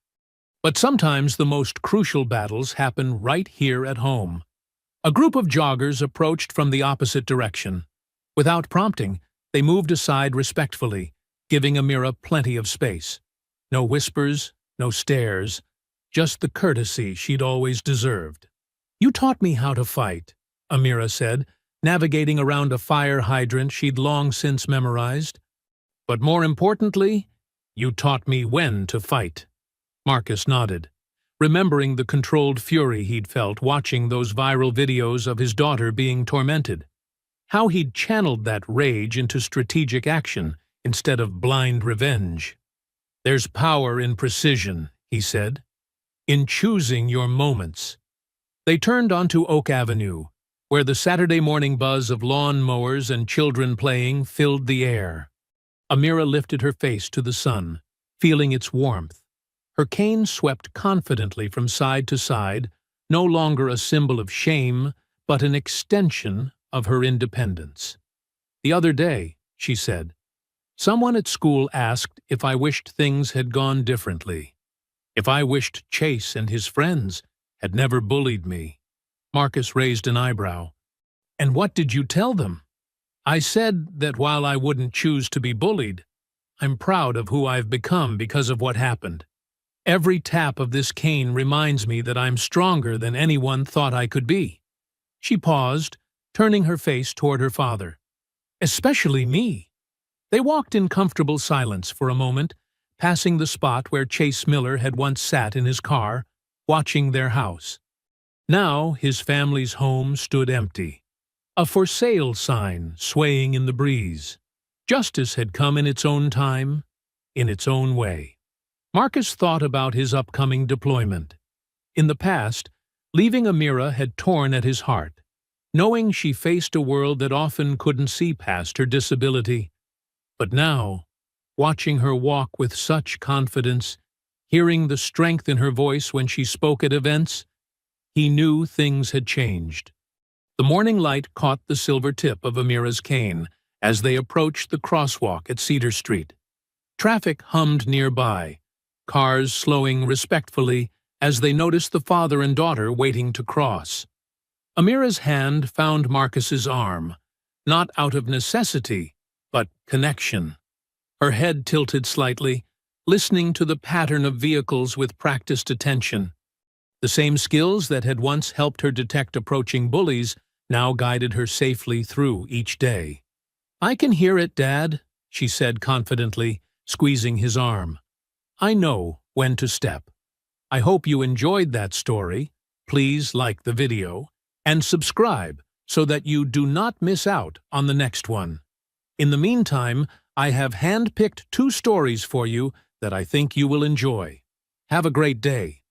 But sometimes the most crucial battles happen right here at home." A group of joggers approached from the opposite direction. Without prompting, they moved aside respectfully, giving Amira plenty of space. No whispers, no stares, just the courtesy she'd always deserved. "You taught me how to fight," Amira said, navigating around a fire hydrant she'd long since memorized. "But more importantly, you taught me when to fight." Marcus nodded, remembering the controlled fury he'd felt watching those viral videos of his daughter being tormented. How he'd channeled that rage into strategic action instead of blind revenge. "There's power in precision," he said, "in choosing your moments." They turned onto Oak Avenue, where the Saturday morning buzz of lawn mowers and children playing filled the air. Amira lifted her face to the sun, feeling its warmth. Her cane swept confidently from side to side, no longer a symbol of shame, but an extension of her independence. "The other day," she said, "someone at school asked if I wished things had gone differently. If I wished Chase and his friends had never bullied me." Marcus raised an eyebrow. "And what did you tell them?" "I said that while I wouldn't choose to be bullied, I'm proud of who I've become because of what happened. Every tap of this cane reminds me that I'm stronger than anyone thought I could be." She paused, turning her face toward her father. "Especially me." They walked in comfortable silence for a moment, passing the spot where Chase Miller had once sat in his car, watching their house. Now his family's home stood empty, a "for sale" sign swaying in the breeze. Justice had come in its own time, in its own way. Marcus thought about his upcoming deployment. In the past, leaving Amira had torn at his heart, knowing she faced a world that often couldn't see past her disability. But now, watching her walk with such confidence, hearing the strength in her voice when she spoke at events, he knew things had changed. The morning light caught the silver tip of Amira's cane as they approached the crosswalk at Cedar Street. Traffic hummed nearby, cars slowing respectfully as they noticed the father and daughter waiting to cross. Amira's hand found Marcus's arm, not out of necessity, but connection. Her head tilted slightly, listening to the pattern of vehicles with practiced attention. The same skills that had once helped her detect approaching bullies now guided her safely through each day. "I can hear it, Dad," she said confidently, squeezing his arm. "I know when to step." I hope you enjoyed that story. Please like the video and subscribe so that you do not miss out on the next one. In the meantime, I have handpicked 2 stories for you that I think you will enjoy. Have a great day.